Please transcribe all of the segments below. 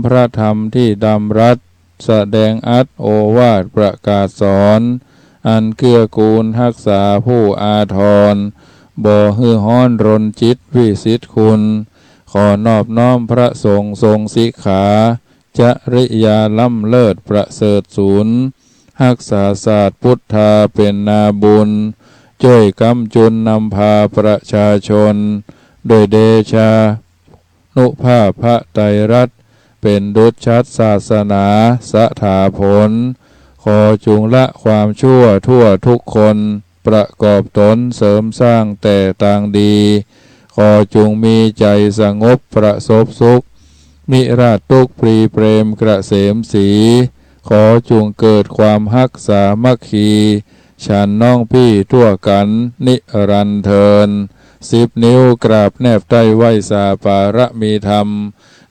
พระธรรมที่ดำรัสแสดงอัตโอวาทประกาศสอนอันเกื้อกูลรักษาผู้อาทรบ่ฮือฮ้อนรนจิตวิสิทธิคุณขอนอบน้อมพระสงฆ์ทรงสิกขาจริยาล้ำเลิศประเสริฐศูนย์รักษาศาสตร์พุทธาเป็นนาบุญช่วยกำจุนนำพาประชาชนโดยเดชานุภาพพระไตรรัตน์เป็นดุจชัดศาสนาสถาผลขอจุงละความชั่วทั่วทุกคนประกอบตนเสริมสร้างแต่ต่างดีขอจุงมีใจสงบประสบสุขมิราชทุกข์ปรีเปรมกระเสมสีขอจุงเกิดความฮักสามัคคีฉันน้องพี่ทั่วกันนิรันดร์เทิน10 นิ้วกราบแนบใต้ไหวสาปารมีธรรม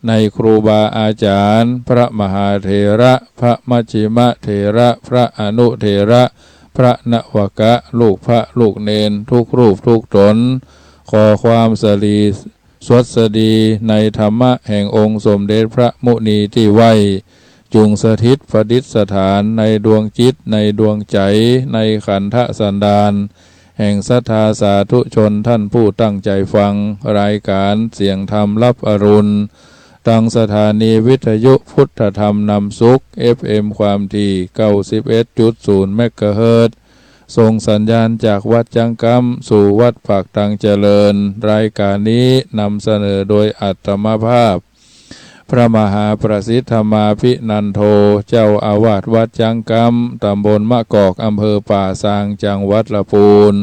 ในครูบาอาจารย์พระมหาเถระพระมัชฌิมเถระพระอนุเถระพระนวกะลูกพระลูกเนนทุกรูปทุกตนขอความสลีสวัสดีในธรรมะแห่งองค์สมเด็จพระมุนีที่ไหวจุงสถิตประดิษฐานในดวงจิตในดวงใจในขันธสันดานแห่งศรัทธาสาธุชนท่านผู้ตั้งใจฟังรายการเสียงธรรมรับอรุณตั้งสถานีวิทยุพุทธธรรมนำสุข FM ความถี่ 91.0 เมกะเฮิรตซ์ส่งสัญญาณจากวัดจังกำสู่วัดปากตังเจริญรายการนี้นำเสนอโดยอัตมภาพพระมหาประสิทธมาภินันโทเจ้าอาวาสวัดจังกำตำบลมะกอกอำเภอป่าซางจังหวัดละปูน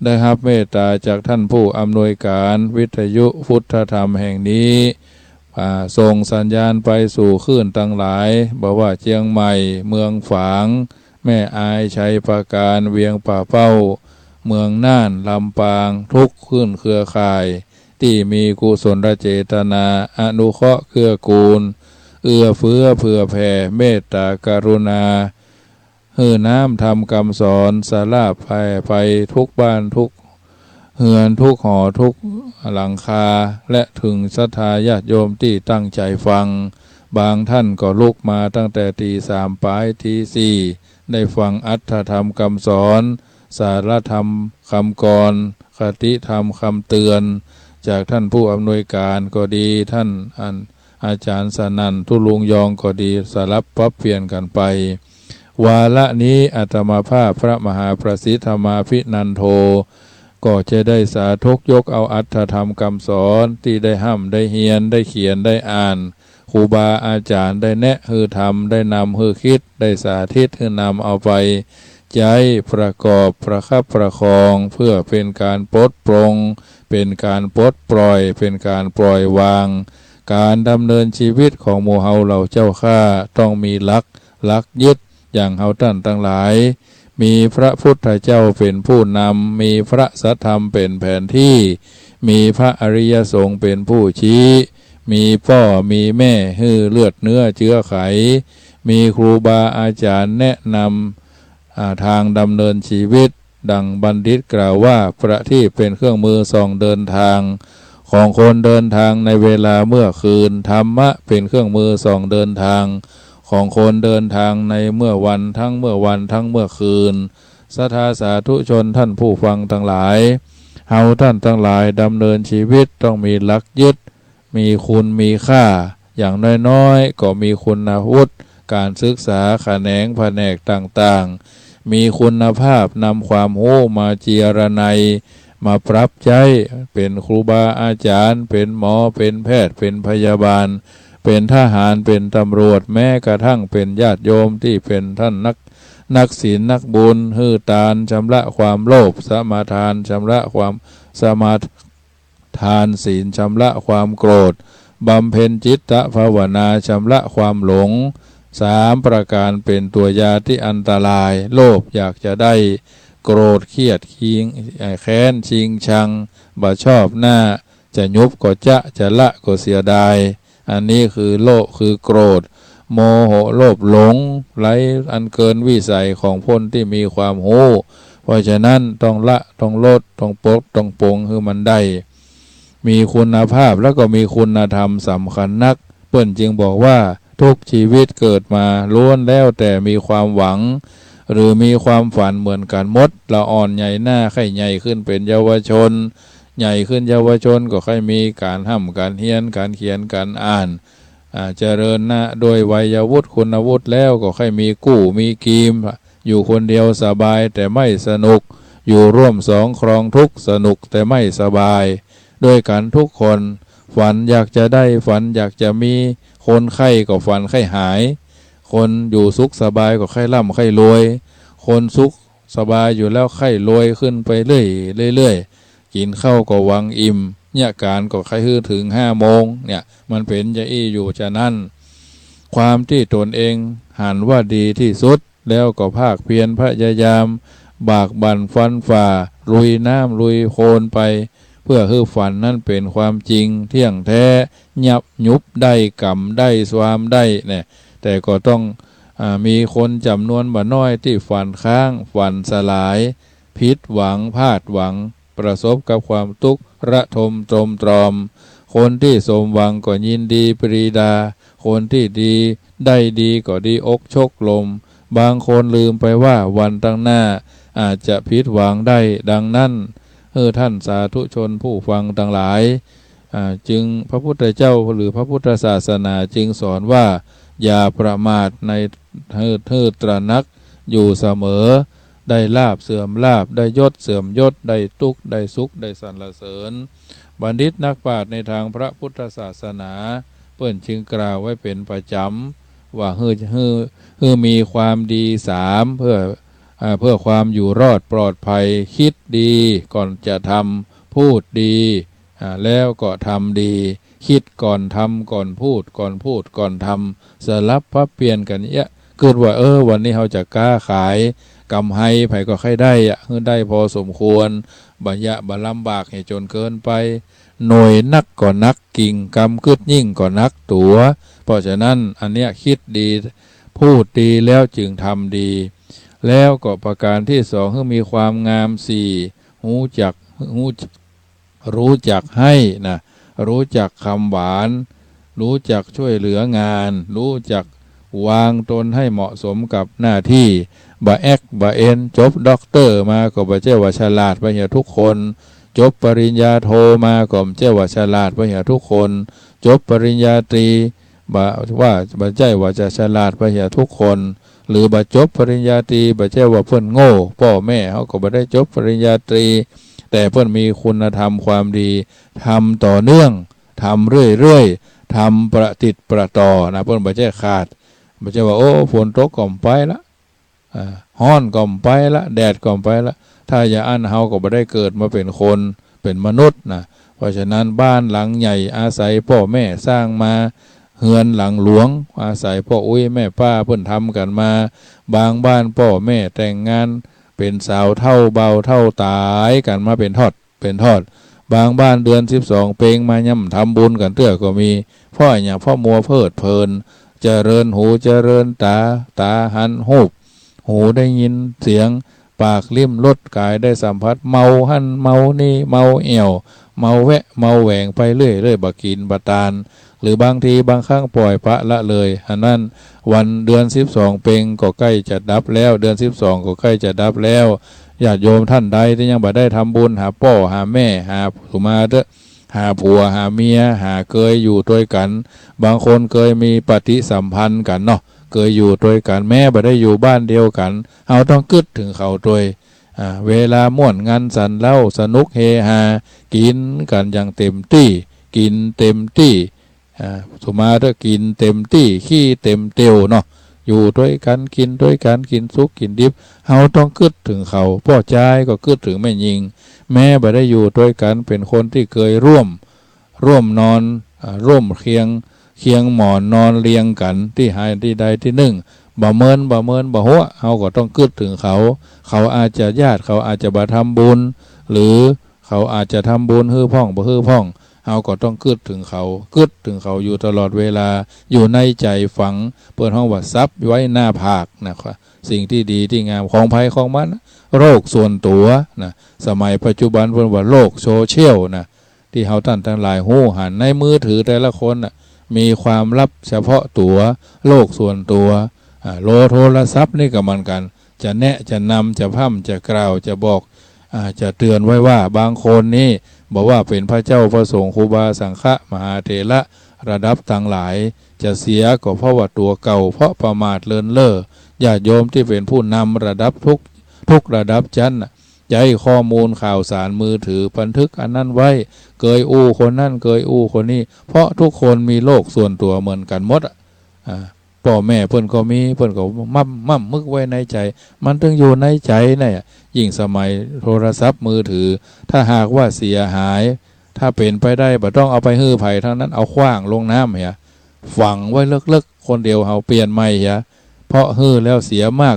ได้รับเมตตาจากท่านผู้อำนวยการวิทยุพุทธธรรมแห่งนี้ส่งสัญญาณไปสู่คลื่นตั้งหลายบอกว่าเชียงใหม่เมืองฝางแม่อายชัยปราการเวียงป่าเป้าเมืองน่านลำปางทุกคลื่นเครือข่ายที่มีกุศลเจตนาอนุเคราะห์เกื้อกูลเอื้อเฟื้อเผื่อแผ่เมตตากรุณาหือน้ำทำคำสอนสาลาไปทุกบ้านทุกเฮือนทุกหอทุกหลังคาและถึงศรัทธาญาติโยมที่ตั้งใจฟังบางท่านก็ลุกมาตั้งแต่ตี 3ปลายตี 4ได้ฟังอัตถธรรมคำสอนสารธรรมคำกรคติธรรมคำเตือนจากท่านผู้อำนวยการก็ดีท่านอาจารย์สนันทุลุงยองก็ดีสลับปรับเปลี่ยนกันไปวาระนี้อาตมาภาพพระมหาประสิทธมาภินันโทก็จะได้สาธกยกเอาอัตถธรรมคำสอนที่ได้ห้ำได้เฮียนได้เขียนได้อ่านครูบาอาจารย์ได้แนะฮือทำได้นำฮือคิดได้สาธิตฮือนำเอาไปใจประกอบประคับประคองเพื่อเป็นการปลดปลงเป็นการปลดปล่อยเป็นการปล่อยวางการดำเนินชีวิตของหมู่เฮาเหล่าเจ้าข้าต้องมีหลักยึดอย่างเฮาท่านทั้งหลายมีพระพุทธเจ้าเป็นผู้นำมีพระสัทธรรมเป็นแผนที่มีพระอริยสงฆ์เป็นผู้ชี้มีพ่อมีแม่ฮือเลือดเนื้อเชื้อไขมีครูบาอาจารย์แนะนำทางดำเนินชีวิตดังบัณฑิตกล่าวว่าประทีปเป็นเครื่องมือส่องเดินทางของคนเดินทางในเวลาเมื่อคืนธรรมะเป็นเครื่องมือส่องเดินทางของคนเดินทางในเมื่อวันทั้งเมื่อวันทั้งเมื่อคืนศรัทธาสาธุชนท่านผู้ฟังทั้งหลายเฮาท่านทั้งหลายดำเนินชีวิตต้องมีหลักยึดมีคุณมีค่าอย่างน้อยๆก็มีคุณวุฒิการศึกษาแขนงแผนกต่างๆมีคุณภาพนำความรู้มาเจรไนมาปรับใช้เป็นครูบาอาจารย์เป็นหมอเป็นแพทย์เป็นพยาบาลเป็นทหารเป็นตำรวจแม้กระทั่งเป็นญาติโยมที่เป็นท่านนักศีลนักบุญฮือตานชำระความโลภสมาทานชำระความสมาทานศีลชำระความโกรธบำเพ็ญจิตตภาวนาชำระความหลง3ประการเป็นตัวยาที่อันตรายโลภอยากจะได้โกรธเครียดขิงแค้นชิงชังบ่ชอบหน้าจะยุบก็จะละก็เสียดายอันนี้คือโลภคือโกรธโมโหโลภหลงไหลอันเกินวิสัยของพ้นที่มีความโหเพราะฉะนั้นต้องละต้องลดต้องปลดต้องปลงคือมันได้มีคุณภาพแล้วก็มีคุณธรรมสำคัญนัก เปิ้นจึงบอกว่าทุกชีวิตเกิดมาล้วนแล้วแต่มีความหวังหรือมีความฝันเหมือนกันหมดละอ่อนใหญ่หน้าไข่ใหญ่ขึ้นเป็นเยาวชนใหญ่ขึ้นเยาวชนก็ค่อยมีการห้ำการเฮียนการเขียนการอ่านเจริญหน้าโดยวัยวุฒิคุณวุฒิแล้วก็ค่อยมีกู้มีกีมอยู่คนเดียวสบายแต่ไม่สนุกอยู่ร่วมสองครองทุกสนุกแต่ไม่สบายด้วยกันทุกคนฝันอยากจะได้ฝันอยากจะมีคนไข้ก็ฝันไข้หายคนอยู่สุขสบายก็ไข้ร่ำไข้รวยคนสุขสบายอยู่แล้วไข้รวยขึ้นไปเรื่อยกินข้าวก็หวังอิ่มเนี่ยการก็ไข้ฮือถึง5 โมงเนี่ยมันเป็นจะอี้อยู่จะนั่นความที่ตนเองหันว่าดีที่สุดแล้วก็ภาคเพียรพยายามบากบั่นฟันฝ่าลุยน้ำลุยโคลนไปเพื่อให้ฝันนั่นเป็นความจริงเที่ยงแท้ยับยุบได้กำได้สวามได้เนี่ยแต่ก็ต้องมีคนจำนวนบ่น้อยที่ฝันค้างฝันสลายผิดหวังพลาดหวังประสบกับความทุกข์ระทมตรมตรอมคนที่สมหวังก็ยินดีปรีดาคนที่ดีได้ดีก็ดีอกชกลมบางคนลืมไปว่าวันตั้งหน้าอาจจะผิดหวังได้ดังนั้นท่านสาธุชนผู้ฟังทั้งหลายจึงพระพุทธเจ้าหรือพระพุทธศาสนาจึงสอนว่าอย่าประมาทในตระหนักอยู่เสมอได้ลาภเสื่อมลาภได้ยศเสื่อมยศได้ทุกข์ได้สุขได้สรรเสริญบัณฑิตนักปราชญ์ในทางพระพุทธศาสนาเปิ้นจึงกล่าวไว้เป็นประจำว่ามีความดี3เพื่อความอยู่รอดปลอดภัยคิดดีก่อนจะทำพูดดีแล้วก็ทำดีคิดก่อนทำก่อนพูดก่อนพูดก่อนทำสลับพับเปลี่ยนกันเนี่ยเกิดว่าวันนี้เราจะกล้าขายกำไห้ไผก็ค่อยได้ได้พอสมควรบ่ลำบากให้จนเกินไปหน่วยนักก็นักกิ่งกำกึดยิ่งก็นักตัวเพราะฉะนั้นอันเนี้ยคิดดีพูดดีแล้วจึงทำดีแล้วก็ประการที่2คือมีความงาม4รู้จักให้นะรู้จักคำหวานรู้จักช่วยเหลืองานรู้จักวางตนให้เหมาะสมกับหน้าที่บ่แอกบ่เอ็นจบด็อกเตอร์มาก็บ่เจ้าว่าฉลาดไปเหี่ยทุกคนจบปริญญาโทมาก็บ่เจ้าว่าฉลาดไปเหี่ยทุกคนจบปริญญาตรีบ่เจ้าว่าจะฉลาดไปเหี่ยทุกคนหรือบ่จบปริญญาตรีบ่เจ้าว่าเพิ่นโง่พ่อแม่เขาก็บ่ได้จบปริญญาตรีแต่เพิ่นมีคุณธรรมความดีทำต่อเนื่องทำเรื่อยๆทำประติดประต่อนะเพิ่นบ่ใช่ขาดบ่ใช่ว่าฝนตกก่อมไปละฮ้อนก่อมไปละแดดก่อมไปละถ้าอย่าอั้นเฮาก็บ่ได้เกิดมาเป็นคนเป็นมนุษย์นะเพราะฉะนั้นบ้านหลังใหญ่อาศัยพ่อแม่สร้างมาเฮือนหลังหลวงอาศัยพ่ออุ้ยแม่ป้าเพิ่นทำกันมาบางบ้านพ่อแม่แต่งงานเป็นสาวเท่าเบาเท่าตายกันมาเป็นทอดบางบ้านเดือน12เพลงมาย่ำทำบุญกันเตื้อก็มีพ่ออย่างพ่อมัวเพลิดเพลินเจริญหูเจริญตาหันหูได้ยินเสียงปากลิ้มรสกายได้สัมผัสเมาหันเมานี่เมาเอี่ยวเมาแวะเมาแหวงไปเรื่อยบักกินบัตานหรือบางทีบางครั้งปล่อยพระละเลยอันนั้นวันเดือน12เพลงก็ใกล้จะดับแล้วเดือน12ก็ใกล้จะดับแล้วญาติโยมท่านใดที่ยังบ่ได้ทำบุญหาพ่อหาแม่หาสุมาเด้อหาผัวหาเมียหาเคยอยู่ด้วยกันบางคนเคยมีปฏิสัมพันธ์กันเนาะเคยอยู่ด้วยกันแม้บ่ได้อยู่บ้านเดียวกันเราต้องกึดถึงเขาด้วยเวลาม่วนงานสันเล่าสนุกเฮฮากินกันอย่างเต็มที่กินเต็มที่สุมาเด้อกินเต็มที่ขี้เต็มเตียวเนาะอยู่ด้วยกันกินด้วยกันกินสุกกินดิบเราต้องกึดถึงเขาพ่อใจก็กึดถึงแม่ยิงแม้บ่ได้อยู่ด้วยกันเป็นคนที่เคยร่วมนอนร่วมเคียงหมอนนอนเรียงกันที่หายที่ใดที่หนึ่งบ่เมินบ่หัวเราก็ต้องกึดถึงเขาอาจจะญาติเขาอาจจะบ่ทำบุญหรือเขาอาจจะทำบุญฮื้อพ่องบ่ฮื้อพ่องเราก็ต้องกึดถึงเขาอยู่ตลอดเวลาอยู่ในใจฝังเปิดห้องว่าซับไว้หน้าผากนะครับสิ่งที่ดีที่งามของภัยของมันโรคส่วนตัวนะสมัยปัจจุบันเพิ่นว่าโลกโซเชียลนะที่เฮาท่านทั้งหลายฮู้หันในมือถือแต่ละคนน่ะ มีความลับเฉพาะตัวโลกส่วนตัวโลโทรศัพท์นี่ก็เหมือนกันจะแนะจะนำจะพร่ำจะกล่าวจะบอกจะเตือนไว้ว่าบางคนนี่บอกว่าเป็นพระเจ้าพระสงฆ์ครูบาสังฆะมหาเถระระดับต่างหลายจะเสียก็เพราะว่าตัวเก่าเพราะประมาทเลินเล่อญาติโยมที่เป็นผู้นำระดับทุกระดับชั้นจะให้ข้อมูลข่าวสารมือถือบันทึกอันนั้นไว้เกยอู้คนนั่นเกยอู้คนนี้เพราะทุกคนมีโลกส่วนตัวเหมือนกันหมดพ่อแม่เพิ่นก็มีเพิ่นก็มั่มมึกไว้ในใจมันต้องอยู่ในใจเนี่ยยิ่งสมัยโทรศัพท์มือถือถ้าหากว่าเสียหายถ้าเป็นไปได้บ่ต้องเอาไปฮื้อไผ่ทั้งนั้นเอาขว้างลงน้ำเหียฝังไว้เลิกๆคนเดียวเอาเปลี่ยนใหม่เหียเพราะฮื้อแล้วเสียมาก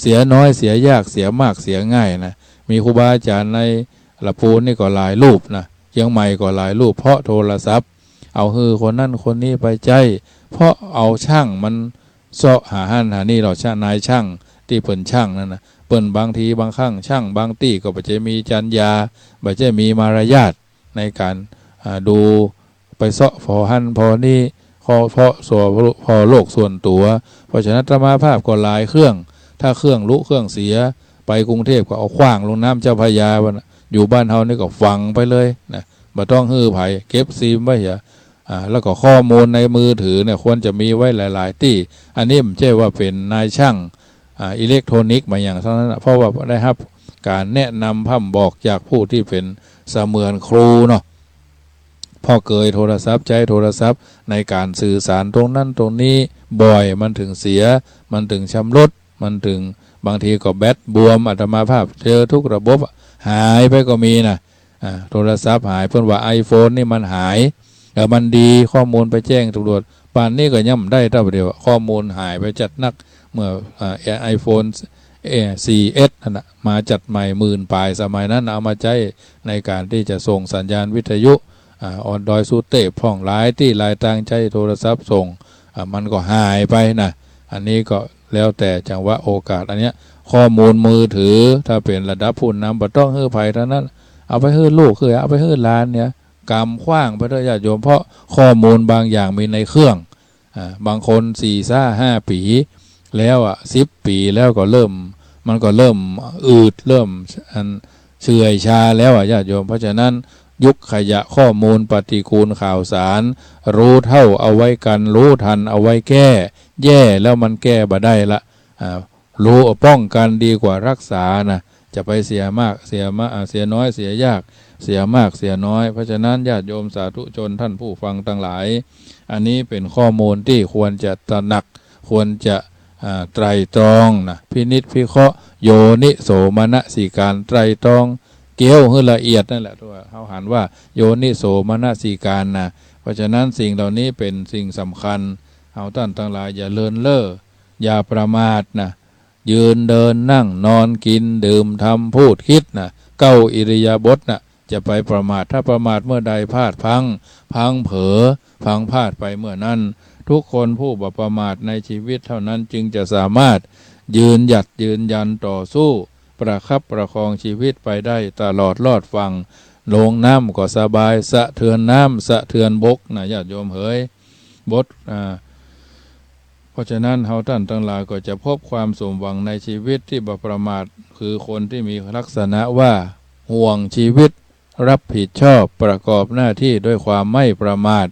เสียน้อยเสียยากเสียมากเสียง่ายนะมีครูบาอาจารย์ในละปูนนี่ก็หลายรูปนะเชียงใหม่ก็หลายรูปเพราะโทรศัพท์เอาฮื้อคนนั่นคนนี้ไปใจเพราะเอาช่างมันเสาะหาหันหานี่เราช่างนายช่างที่เปิ่นช่างนั่นนะเปิ่นบางทีบางครั้งช่างบางตี้ก็บ่จะมีจรรยาบ่จะมีมารยาทในการดูไปเสาะพอหันพอนี่เพราะส่วนพอโลกส่วนตัวเพราะฉะนั้นธรรมาภาพก็หลายเครื่องถ้าเครื่องลุเครื่องเสียไปกรุงเทพก็เอาขว้างลงน้ำเจ้าพระยาอยู่บ้านเฮานี่ก็ฝังไปเลยนะบ่ต้องฮื้อไผเก็บซีมไว้เหียแล้วก็ข้อมูลในมือถือเนี่ยควรจะมีไว้หลายๆที่อันนี้ไม่ใช่ว่าเป็นนายช่างอิเล็กทรอนิกส์มาอย่างเท่านั้นเพราะว่าได้รับการแนะนำพร่ำบอกจากผู้ที่เป็นเสมือนครูเนาะพอเกยโทรศัพท์ใช้โทรศัพท์ในการสื่อสารตรงนั้นตรงนี้บ่อยมันถึงเสียมันถึงชำรุดมันถึงบางทีก็แบตบวมอาตมาภาพเจอทุกระบบหายไปก็มีนะโทรศัพท์หายเพิ่นว่า iPhone นี่มันหายมันดีข้อมูลไปแจ้งตำรวจป่านนี้ก็ย่ำได้เท่าเดียวข้อมูลหายไปจัดนักเมื่อiPhone 4S นั่นนะมาจัดใหม่10,000 ปลายสมัยนั้นเอามาใช้ในการที่จะส่งสัญญาณวิทยุออนดอยสูเตปพ่องหลายที่หลายต่างใช้โทรศัพท์ส่งมันก็หายไปนะอันนี้ก็แล้วแต่จังหวะโอกาสอันเนี้ยข้อมูลมือถือถ้าเป็นระดับผู้นำบ่ต้องฮื้อไผเท่านั้นเอาไปฮื้อลูกคือเอาไปฮื้อหลานเนี่ยกำขว้างไปด้วยญาติโยมเพราะข้อมูลบางอย่างมีในเครื่องบางคน4-5 ปีแล้ว10 ปีแล้วก็มันก็เริ่มอืดเริ่มเฉื่อยชาแล้วญาติโยมเพราะฉะนั้นยุคขยะข้อมูลปฏิกูลข่าวสารรู้เท่าเอาไว้กันรู้ทันเอาไว้แก้แย่แล้วมันแก้บ่ได้ละรู้ป้องกันดีกว่ารักษานะจะไปเสียมากเสียน้อยเสียยากเสียมากเสียน้อยเพราะฉะนั้นญาติโยมสาธุชนท่านผู้ฟังทั้งหลายอันนี้เป็นข้อมูลที่ควรจะตระหนักควรจะไตรตรองนะพินิจพิเคราะห์โยนิโสมนสิการไตรตรองเกี่ยวให้ละเอียดนั่นแหละตัวเขาหันว่าโยนิโสมนสิการนะเพราะฉะนั้นสิ่งเหล่านี้เป็นสิ่งสำคัญเอาท่านทั้งหลายอย่าเลินเล่ออย่าประมาทนะยืนเดินนั่งนอนกินดื่มทำพูดคิดนะเก้าอิริยาบถนะจะไปประมาทถ้าประมาทเมื่อใดพลาดพังเผลอพลาดไปเมื่อนั้นทุกคนผู้บ่ประมาทในชีวิตเท่านั้นจึงจะสามารถยืนยันต่อสู้ประคับประคองชีวิตไปได้ตลอดรอดฟังลงน้ำก็สบายสะเทือนน้ำสะเทือนบกนะญาติโยมเอ๋ยบทเพราะฉะนั้นเฮาท่านทั้งหลายก็จะพบความสมหวังในชีวิตที่บ่ประมาทคือคนที่มีลักษณะว่าห่วงชีวิตรับผิดชอบประกอบหน้าที่ด้วยความไม่ประมาท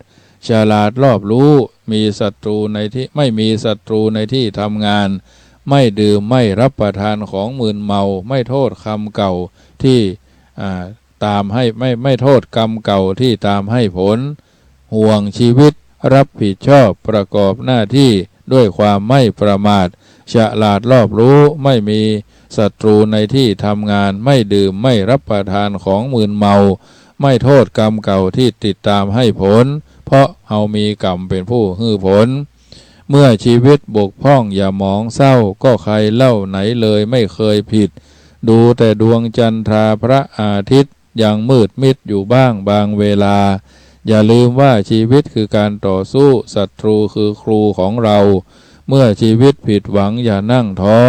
ฉลาดรอบรู้มีศัตรูในที่ไม่มีศัตรูในที่ทำงานไม่ดื่มไม่รับประทานของมึนเมาไม่โทษคำเก่าที่ตามให้ไม่โทษกรรมเก่าที่ตามให้ผลห่วงชีวิตรับผิดชอบประกอบหน้าที่ด้วยความไม่ประมาทฉลาดรอบรู้ไม่มีศัตรูในที่ทำงานไม่ดื่มไม่รับประทานของมึนเมาไม่โทษกรรมเก่าที่ติดตามให้ผลเพราะเฮามีกรรมเป็นผู้ให้ผลเมื่อชีวิตบกพร่องอย่าหมองเศร้าก็ใครเล่าไหนเลยไม่เคยผิดดูแต่ดวงจันทราพระอาทิตย์ยังมืดมิดอยู่บ้างบางเวลาอย่าลืมว่าชีวิตคือการต่อสู้ศัตรูคือครูของเราเมื่อชีวิตผิดหวังอย่านั่งท้อ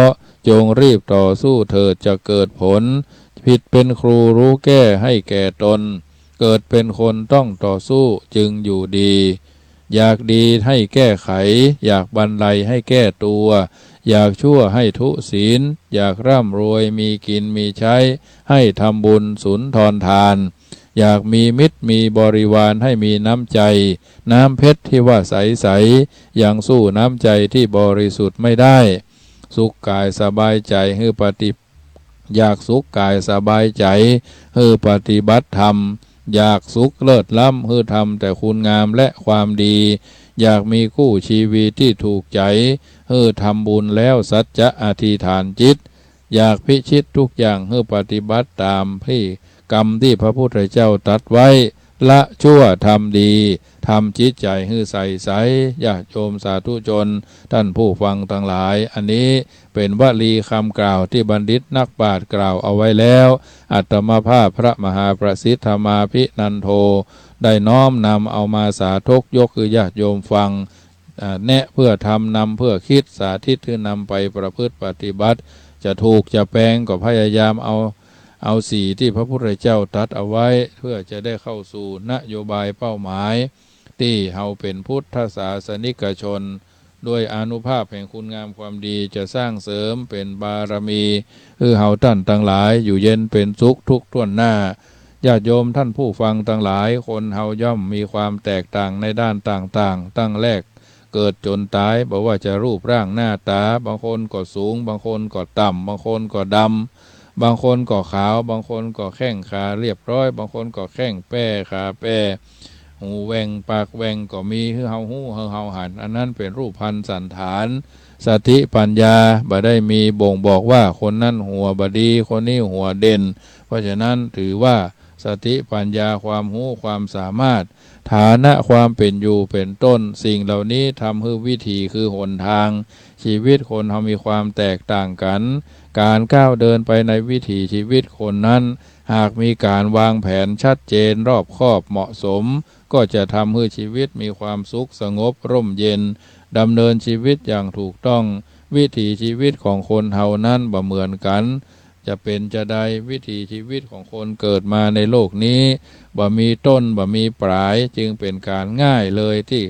จงรีบต่อสู้เถิดจะเกิดผลผิดเป็นครูรู้แก้ให้แก่ตนเกิดเป็นคนต้องต่อสู้จึงอยู่ดี อยากดีให้แก้ไขอยากบรรลัยให้แก้ตัวอยากชั่วให้ทุศีลอยากร่ำรวยมีกินมีใช้ให้ทำบุญสุนทรทานอยากมีมิตรมีบริวารให้มีน้ำใจน้ำเพชรที่ว่าใสๆยังสู้น้ำใจที่บริสุทธิ์ไม่ได้สุขกายสบายใจให้อยากสุขกายสบายใจให้ปฏิบัติธรรมอยากสุขเลิศล้ำให้ทำแต่คุณงามและความดีอยากมีคู่ชีวิตที่ถูกใจให้ทำบุญแล้วสัจจะอธิษฐานจิตอยากพิชิตทุกอย่างให้ปฏิบัติตามที่กรรมที่พระพุทธเจ้าตรัสไว้ละชั่วทำดีทำจิตใจให้ใสญาติโยมสาธุชนท่านผู้ฟังทั้งหลายอันนี้เป็นวลีคำกล่าวที่บัณฑิตนักปราชญ์กล่าวเอาไว้แล้วอัตมภาพพระมหาประสิทธมาภินันโทได้น้อมนำเอามาสาธกยกคือญาติโยมฟังแนะเพื่อทำนำเพื่อคิดสาธิตคือนำไปประพฤติปฏิบัติจะถูกจะแปลงก็พยายามเอาสีที่พระพุทธเจ้าตรัสเอาไว้เพื่อจะได้เข้าสู่นโยบายเป้าหมายที่เฮาเป็นพุทธศาสนิกชนด้วยอานุภาพแห่งคุณงามความดีจะสร้างเสริมเป็นบารมีเฮาท่านทั้งหลายอยู่เย็นเป็นสุขทุกท่วนหน้าญาติโยมท่านผู้ฟังทั้งหลายคนเฮาย่อมมีความแตกต่างในด้านต่างๆตั้งแรกเกิดจนตายบอกว่าจะรูปร่างหน้าตาบางคนก็สูงบางคนก็ต่ำบางคนก็ดำบางคนก็ขาวบางคนก็แข้งขาเรียบร้อยบางคนก็แข้งแป้ขาแป้หูแหว่งปากแหว่งก็มีเฮาหูเฮาหันอันนั้นเป็นรูปพันธ์สันฐานสติปัญญาบ่ได้มีบ่งบอกว่าคนนั้นหัวบดีคนนี้หัวเด่นเพราะฉะนั้นถือว่าสติปัญญาความรู้ความสามารถฐานะความเป็นอยู่เป็นต้นสิ่งเหล่านี้ทำให้วิถีคือหนทางชีวิตคนเขามีความแตกต่างกันการก้าวเดินไปในวิถีชีวิตคนนั้นหากมีการวางแผนชัดเจนรอบคอบเหมาะสมก็จะทำให้ชีวิตมีความสุขสงบร่มเย็นดำเนินชีวิตอย่างถูกต้องวิถีชีวิตของคนเฮานั้นบ่เหมือนกันจะเป็นจะใดวิถีชีวิตของคนเกิดมาในโลกนี้บ่มีต้นบ่มีปลายจึงเป็นการง่ายเลยที่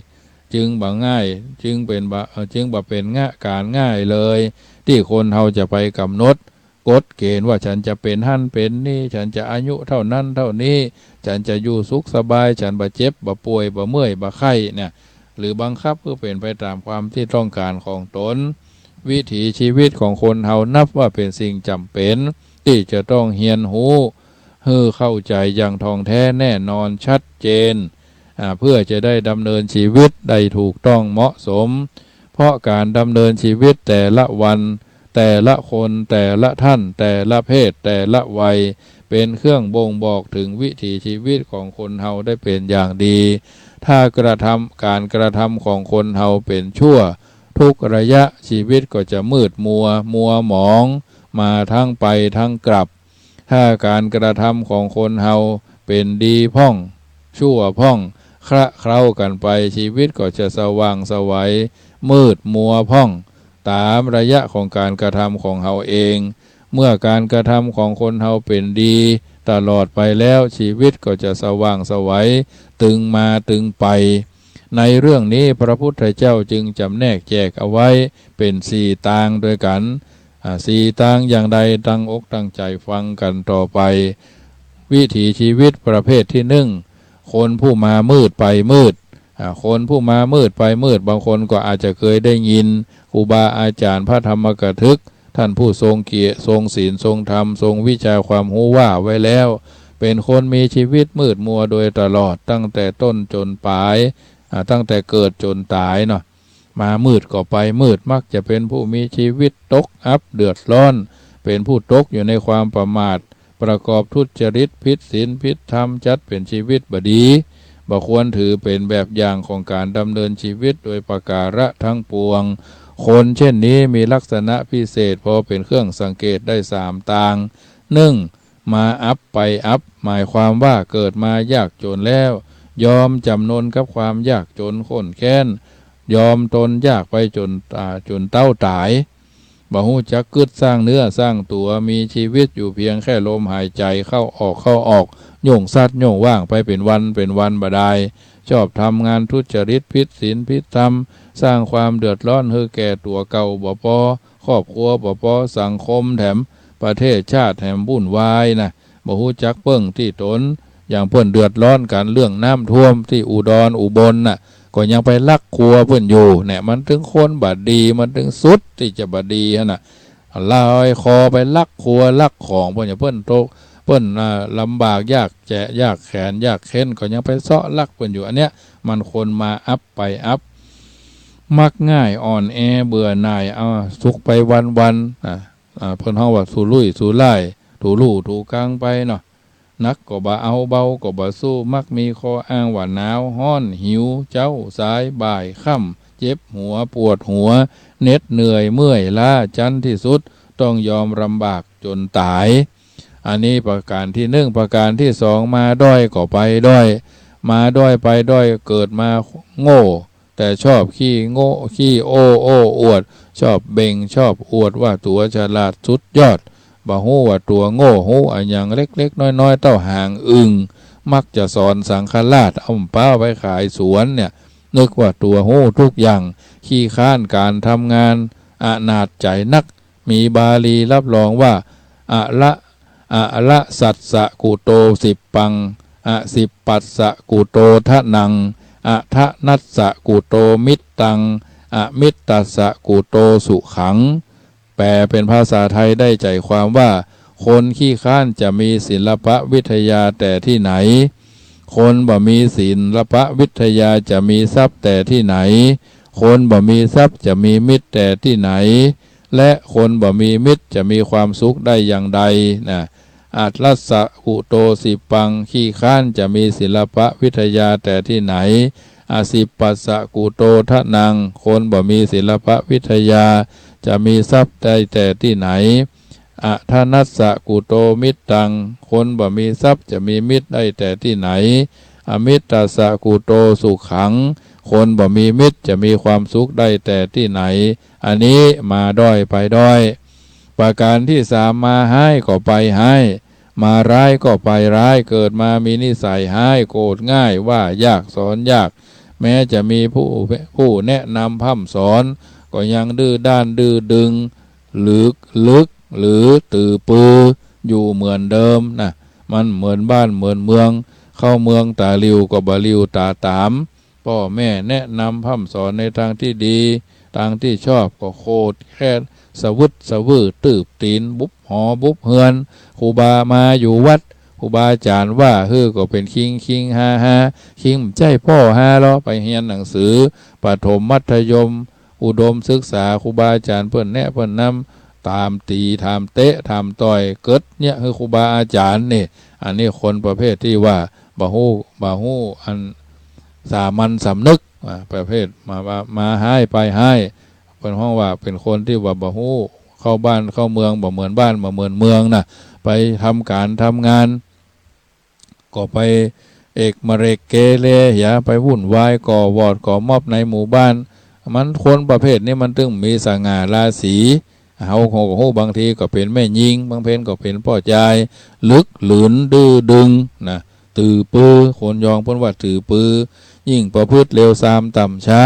จึงบ่ง่ายจึงบ่เป็นการง่ายเลยที่คนเฮาจะไปกำหนดกฎเกณฑ์ว่าฉันจะเป็นหั่นเป็นนี่ฉันจะอายุเท่านั้นเท่านี้ฉันจะอยู่สุขสบายฉันบ่เจ็บบ่ป่วยบ่เมื่อยบ่ไข้เนี่ยหรือบังคับเพื่อเป็นไปตามความที่ต้องการของตนวิถีชีวิตของคนเฮานับว่าเป็นสิ่งจำเป็นที่จะต้องเรียนรู้ให้เข้าใจอย่างท่องแท้แน่นอนชัดเจนเพื่อจะได้ดำเนินชีวิตได้ถูกต้องเหมาะสมเพราะการดำเนินชีวิตแต่ละวันแต่ละคนแต่ละท่านแต่ละเพศแต่ละวัยเป็นเครื่องบ่งบอกถึงวิถีชีวิตของคนเฮาได้เป็นอย่างดีถ้ากระทำการกระทำของคนเฮาเป็นชั่วทุกระยะชีวิตก็จะมืดมัวหมองมาทั้งไปทั้งกลับถ้าการกระทำของคนเฮาเป็นดีพ่องชั่วพ่องคละเคล้ากันไปชีวิตก็จะสว่างไสวมืดมัวพ่องตามระยะของการกระทำของเฮาเองเมื่อการกระทำของคนเฮาเป็นดีตลอดไปแล้วชีวิตก็จะสว่างไสวตึงมาตึงไปในเรื่องนี้พระพุทธเจ้าจึงจำแนกแจกเอาไว้เป็น4 ตางด้วยกัน4 ตางอย่างใดตั้งอกตั้งใจฟังกันต่อไปวิถีชีวิตประเภทที่1คนผู้มามืดไปมืดคนผู้มามืดไปมืดบางคนก็อาจจะเคยได้ยินครูบาอาจารย์พระธรรมกถึกท่านผู้ทรงเกียรติทรงศีลทรงธรรมทรงวิชาความรู้ว่าไว้แล้วเป็นคนมีชีวิตมืดมัวโดยตลอดตั้งแต่ต้นจนปลายตั้งแต่เกิดจนตายเนาะมามืดก็ไปมืดมักจะเป็นผู้มีชีวิตตกอับเดือดร้อนเป็นผู้ตกอยู่ในความประมาทประกอบทุจริตผิดศีลผิดธรรมจัดเป็นชีวิตบดีบ่ควรถือเป็นแบบอย่างของการดำเนินชีวิตโดยประการทั้งปวงคนเช่นนี้มีลักษณะพิเศษพอเป็นเครื่องสังเกตได้3 ตาง1มาอัพไปอัพหมายความว่าเกิดมายากจนแล้วยอมจำนนกับความยากจนข้นแค้นยอมตนยากไปจนเต้าตายบ่ฮู้จักกึดสร้างเนื้อสร้างตัวมีชีวิตอยู่เพียงแค่ลมหายใจเข้าออกโย่งซัดโย่งว่างไปเป็นวันบ่ได้ ชอบทำงานทุจริตผิดศีลผิดธรรมสร้างความเดือดร้อนให้แก่ตัวเก่าบ่พอครอบครัวบ่พอสังคมแถมประเทศชาติแถมวุ่นวายนะบ่ฮู้จักเบิ่งที่ตนอย่างเพิ่นเดือดร้อนกันเรื่องน้ำท่วมที่อุดรอุบลน่ะก็ยังไปลักครัวเพิ่นอยู่เนี่ยมันถึงคนบาดดีมันถึงสุดที่จะบาดดีฮะน่ะลอยคอไปลักครัวลักของเพิ่นอย่าเพิ่นโตเพิ่นลำบากยากแจะยากแขนยากเข็นก็ยังไปเซาะลักเพิ่นอยู่อันเนี้ยมันคนมาอัพไปอัพมักง่ายอ่อนแอเบื่อหน่ายเอาสุขไปวันเพิ่นเฮาว่าสู่ลุยสู่ไล่ถูลู่ถูกลางไปเนาะนักก็บ่เอาเบาก็บ่สู้มักมีข้ออ้างว่าหนาวฮ้อนหิวเจ้าสายบ่ายค่ำเจ็บหัวปวดหัวเหน็ดเหนื่อยเมื่อยล้าจันที่สุดต้องยอมลำบากจนตายอันนี้ประการที่หนึ่งประการที่สองมาด้อยก็ไปด้อยมาด้อยไปด้อยเกิดมาโง่แต่ชอบขี้โง่ขี้โอ้อวดชอบเบ่งชอบอวดว่าตัวฉลาดสุดยอดบ่ฮู้ว่าตัวโง่ฮู้อันอย่างเล็กๆน้อยๆเต้าหางอึ่งมักจะสอนสังฆราชเอาเป้าไปขายสวนเนี่ยนึกว่าตัวฮู้ทุกอย่างขี้ค้านการทำงานอนาถใจนักมีบาลีรับรองว่าอะละสัตสะกุโต10ปังสิบปัสสะกุโตทะนังทะนัสสะกุโตมิตตังมิตตัสสะกุโตสุขังแปลเป็นภาษาไทยได้ใจความว่าคนขี้ข้านจะมีศิลปวิทยาแต่ที่ไหนคนบ่มีศิลปวิทยาจะมีทรัพย์แต่ที่ไหนคนบ่มีทรัพย์จะมีมิตรแต่ที่ไหนและคนบ่มีมิตรจะมีความสุขได้อย่างใดนะอัตลัสสะกุโต10ปังขี้ข้านจะมีศิลปวิทยาแต่ที่ไหนสิบปัสสะกุโตทะนังคนบ่มีศิลปวิทยาจะมีทรัพย์ได้แต่ที่ไหนทานัสสะกุโตมิตตังคนบ่มีทรัพย์จะมีมิตรได้แต่ที่ไหนมิตตัสสะกุโตสุขังคนบ่มีมิตรจะมีความสุขได้แต่ที่ไหนอันนี้มาด้อยไปด้อยประการที่สามมาให้ก็ไปให้มาร้ายก็ไปร้ายเกิดมามีนิสัยให้โกรธง่ายว่ายากสอนยากแม้จะมีผู้แนะนำพร่ำสอนก็ยังดื้อด้านดื้อดึงลึกหรือตือปืออยู่เหมือนเดิมนะมันเหมือนบ้านเหมือนเมืองเข้าเมืองตาลิวก็บ่ลิวตาตามพ่อแม่แนะนำพร่ำสอนในทางที่ดีทางที่ชอบก็โคตรแค่สวืดตืบตีนบุบหอบุบเฮือนครูบามาอยู่วัดครูบาอาจารย์ว่าก็เป็นคิงฮาคิงใจพ่อฮาล้อไปเรียนหนังสือประถมมัธยมอุดมศึกษาครูบาอาจารย์เพิ่นแนะเพิ่นนำตามตีตามเตะตามต่อยเกิดเนี่ยคือครูบาอาจารย์นี่อันนี้คนประเภทที่ว่าบ่ฮู้อันสามัญสำนึกประเภทมาให้ไปให้เป็นห้องว่าเป็นคนที่ว่าบ่ฮู้เข้าบ้านเข้าเมืองบ่เหมือนบ้านบ่เหมือนเมืองนะไปทำการทำงานก็ไปเอกมะเรกเกเรอย่าไปวุ่นวายก่อวอดก่อมอบในหมู่บ้านมันคนประเภทนี้มันตึงมีสง่าราศีเฮาของฮู้บางทีก็เป็นแม่ยิงบางเพนก็เป็นพ่อใจลึกหลืนดื้อดึงนะตือปือคนยองเพิ่นว่าตือปือยิ่งประพฤติเลวทรามต่ำช้า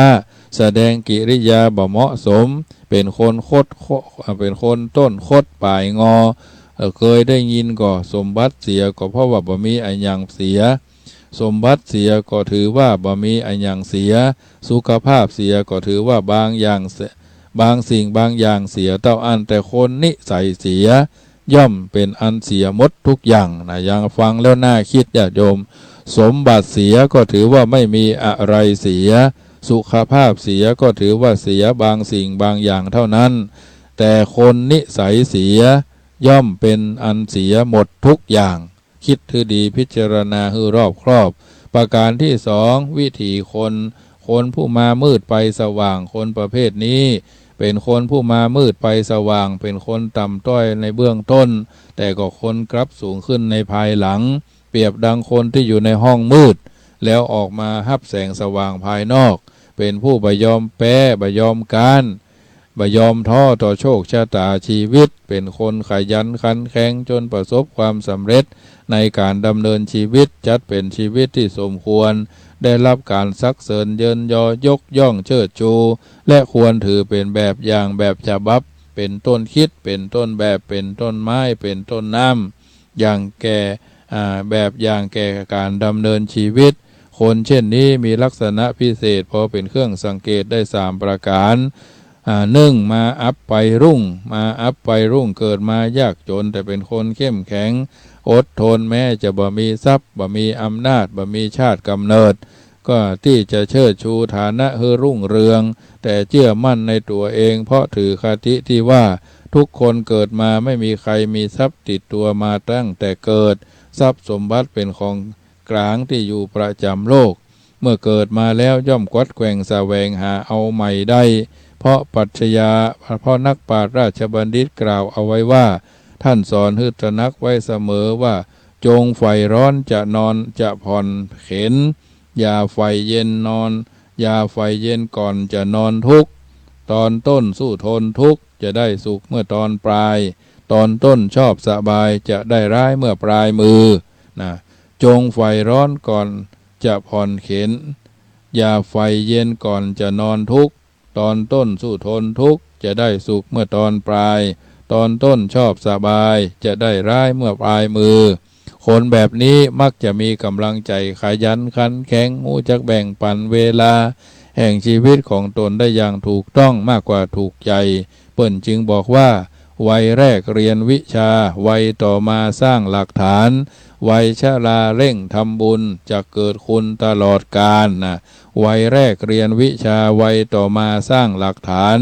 แสดงกิริยาบ่เหมาะสมเป็นคนเป็นคนต้นคดปลายงอเคยได้ยินก็สมบัติเสียก็เพราะว่าบ่มีอันยังเสียสมบัติเสียก็ถือว่าบ่มีอันยังเสียสุขภาพเสียก็ถือว่าบางสิ่งบางอย่างเสียเท่าอันแต่คนนิสัยเสียย่อมเป็นอันเสียหมดทุกอย่างนะยังฟังแล้วน่าคิดญาติโยมสมบัติเสียก็ถือว่าไม่มีอะไรเสียสุขภาพเสียก็ถือว่าเสียบางสิ่งบางอย่างเท่านั้นแต่คนนิสัยเสียย่อมเป็นอันเสียหมดทุกอย่างคิดให้ดีพิจารณาให้รอบครอบประการที่สองวิถีคนผู้มามืดไปสว่างคนประเภทนี้เป็นคนผู้มามืดไปสว่างเป็นคนต่ำต้อยในเบื้องต้นแต่ก็คนกลับสูงขึ้นในภายหลังเปรียบดังคนที่อยู่ในห้องมืดแล้วออกมาฮับแสงสว่างภายนอกเป็นผู้บ่ยอมแพ้บ่ยอมการบ่ยอมท้อต่อโชคชะตาชีวิตเป็นคนขยันขันแข็งจนประสบความสำเร็จในการดำเนินชีวิตจัดเป็นชีวิตที่สมควร ได้รับการซักเสริญเยินยอยกย่องเชิดชูและควรถือเป็นแบบอย่างแบบฉบับเป็นต้นคิดเป็นต้นแบบเป็นต้นไม้เป็นต้นน้ำอย่างแก่แบบอย่างแก่การดำเนินชีวิตคนเช่นนี้มีลักษณะพิเศษพอเป็นเครื่องสังเกตได้3ประการ1มาอัพไปรุ่งเกิดมายากจนแต่เป็นคนเข้มแข็งอดทนแม้จะบ่มีทรัพย์บ่มีอำนาจบ่มีชาติกำเนิดก็ที่จะเชิดชูฐานะเฮอรุ่งเรืองแต่เชื่อมั่นในตัวเองเพราะถือคติที่ว่าทุกคนเกิดมาไม่มีใครมีทรัพย์ติดตัวมาตั้งแต่เกิดทรัพย์สมบัติเป็นของกลางที่อยู่ประจำโลกเมื่อเกิดมาแล้วย่อมกวัดแกว่งแสวงหาเอาใหม่ได้เพราะปรัชญาเพราะนักปราชญ์ราชบัณฑิตกล่าวเอาไว้ว่าท่านสอนฮึตนักไว้เสมอว่าจงไฟร้อนจะนอนจะผ่อนเข็นอย่าไฟเย็นนอนอย่าไฟเย็นก่อนจะนอนทุกข์ตอนต้นสู้ทนทุกข์จะได้สุขเมื่อตอนปลายตอนต้นชอบสบายจะได้ร้ายเมื่อปลายมือนะจงไฟร้อนก่อนจะผ่อนเข็นอย่าไฟเย็นก่อนจะนอนทุกข์ตอนต้นสู้ทนทุกข์จะได้สุขเมื่อตอนปลายตอนต้นชอบสบายจะได้ร้ายเมื่อปลายมือคนแบบนี้มักจะมีกำลังใจขยันขันแข็งรู้จักแบ่งปันเวลาแห่งชีวิตของตนได้อย่างถูกต้องมากกว่าถูกใจเปิ้นจึงบอกว่าวัยแรกเรียนวิชาวัยต่อมาสร้างหลักฐานวัยชราเร่งทำบุญจะเกิดคุณตลอดกาลนะวัยแรกเรียนวิชาวัยต่อมาสร้างหลักฐาน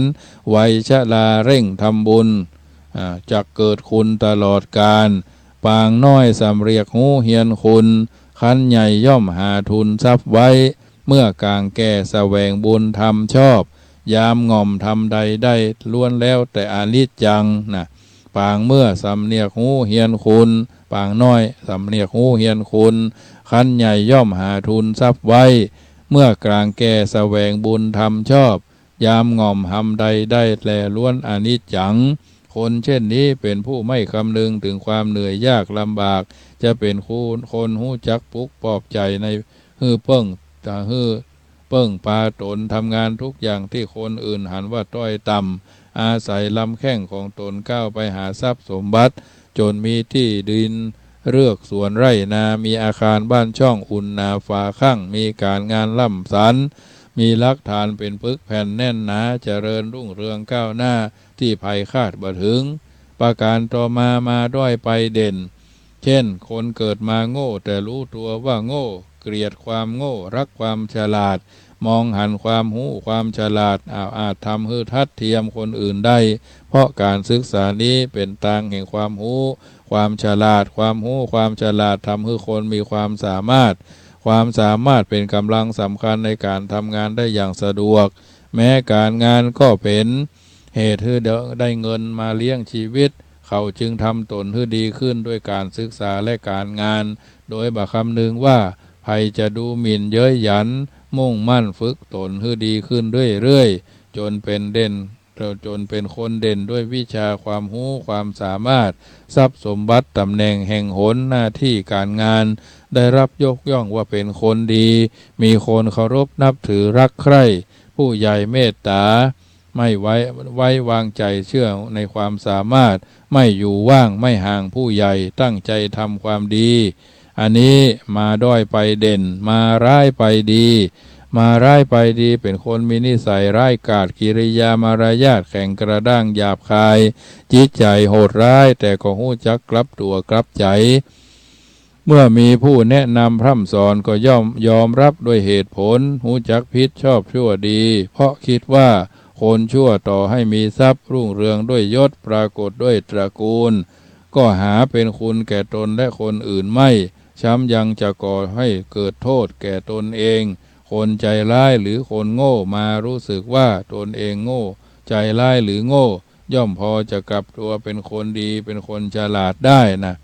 วัยชราเร่งทำบุญจะเกิดคุณตลอดกาลปางน้อยสำเรียกหูเฮียนคุณขันใหญ่ย่อมหาทุนทรัพย์ไว้เมื่อกางแก่แสวงบุญทำชอบยามง่อมทำใดได้ล้วนแล้วแต่อานิจจังนะปางเมื่อสำเนียกหูเฮียนคุณปางน้อยสำเนียกหูเฮียนคุณขันใหญ่ย่อมหาทุนทรัพย์ไว้เมื่อกลางแก่แสวงบุญทำชอบยามง่อมทำใดได้แลล้วนอานิจจังคนเช่นนี้เป็นผู้ไม่คำนึงถึงความเหนื่อยยากลำบากจะเป็นคนหู้จักปลุกปลอบใจในฮือเปิ้งตาฮือเปิ้งปาตนทำงานทุกอย่างที่คนอื่นหันว่าต้อยต่ำอาศัยลำแข้งของตนก้าวไปหาทรัพย์สมบัติจนมีที่ดินเลือกสวนไร่นามีอาคารบ้านช่องอุ่นนาฝาข้างมีการงานล่ำสันมีหลักฐานเป็นปึกแผ่นแน่นหนาเจริญรุ่งเรืองก้าวหน้าที่ภัยคาดบ่ถึงประการต่อมาด้อยไปเด่นเช่นคนเกิดมาโง่แต่รู้ตัวว่าโง่เกลียดความโง่รักความฉลาดมองหันความหูความฉลาดอาจทำให้ทัดเทียมคนอื่นได้เพราะการศึกษานี้เป็นทางแห่งความหูความฉลาดความหูความฉลาดทำให้คนมีความสามารถเป็นกำลังสำคัญในการทำงานได้อย่างสะดวกแม้การงานก็เป็นเหตุให้ได้เงินมาเลี้ยงชีวิตเขาจึงทำตนให้ดีขึ้นด้วยการศึกษาและการงานโดยบ่คำนึงว่าภัยจะดูหมิ่นเย้ยหยันมุ่งมั่นฝึกตนให้ดีขึ้นเรื่อยๆจนเป็นคนเด่นด้วยวิชาความรู้ความสามารถทรัพย์สมบัติตำแหน่งแห่งหนหน้าที่การงานได้รับยกย่องว่าเป็นคนดีมีคนเคารพนับถือรักใคร่ผู้ใหญ่เมตตาไม่ไว้วางใจเชื่อในความสามารถไม่อยู่ว่างไม่ห่างผู้ใหญ่ตั้งใจทำความดีอันนี้มาด้อยไปเด่นมาร้ายไปดีมาร้ายไปดีเป็นคนมีนิสัยร้ายกาจกิริยามารยาทแข็งกระด้างหยาบคายจิตใจโหดร้ายแต่ก็หู้จักกลับตัวกลับใจเมื่อมีผู้แนะนำพร่ำสอนก็ยอมรับด้วยเหตุผลหู้จักผิดชอบชั่วดีเพราะคิดว่าคนชั่วต่อให้มีทรัพย์รุ่งเรืองด้วยยศปรากฏด้วยตระกูลก็หาเป็นคุณแก่ตนและคนอื่นไม่ช้ำยังจะก่อให้เกิดโทษแก่ตนเองคนใจร้ายหรือคนโง่มารู้สึกว่าตนเองโง่ใจร้ายหรือโง่ย่อมพอจะกลับตัวเป็นคนดีเป็นคนฉลาดได้นะ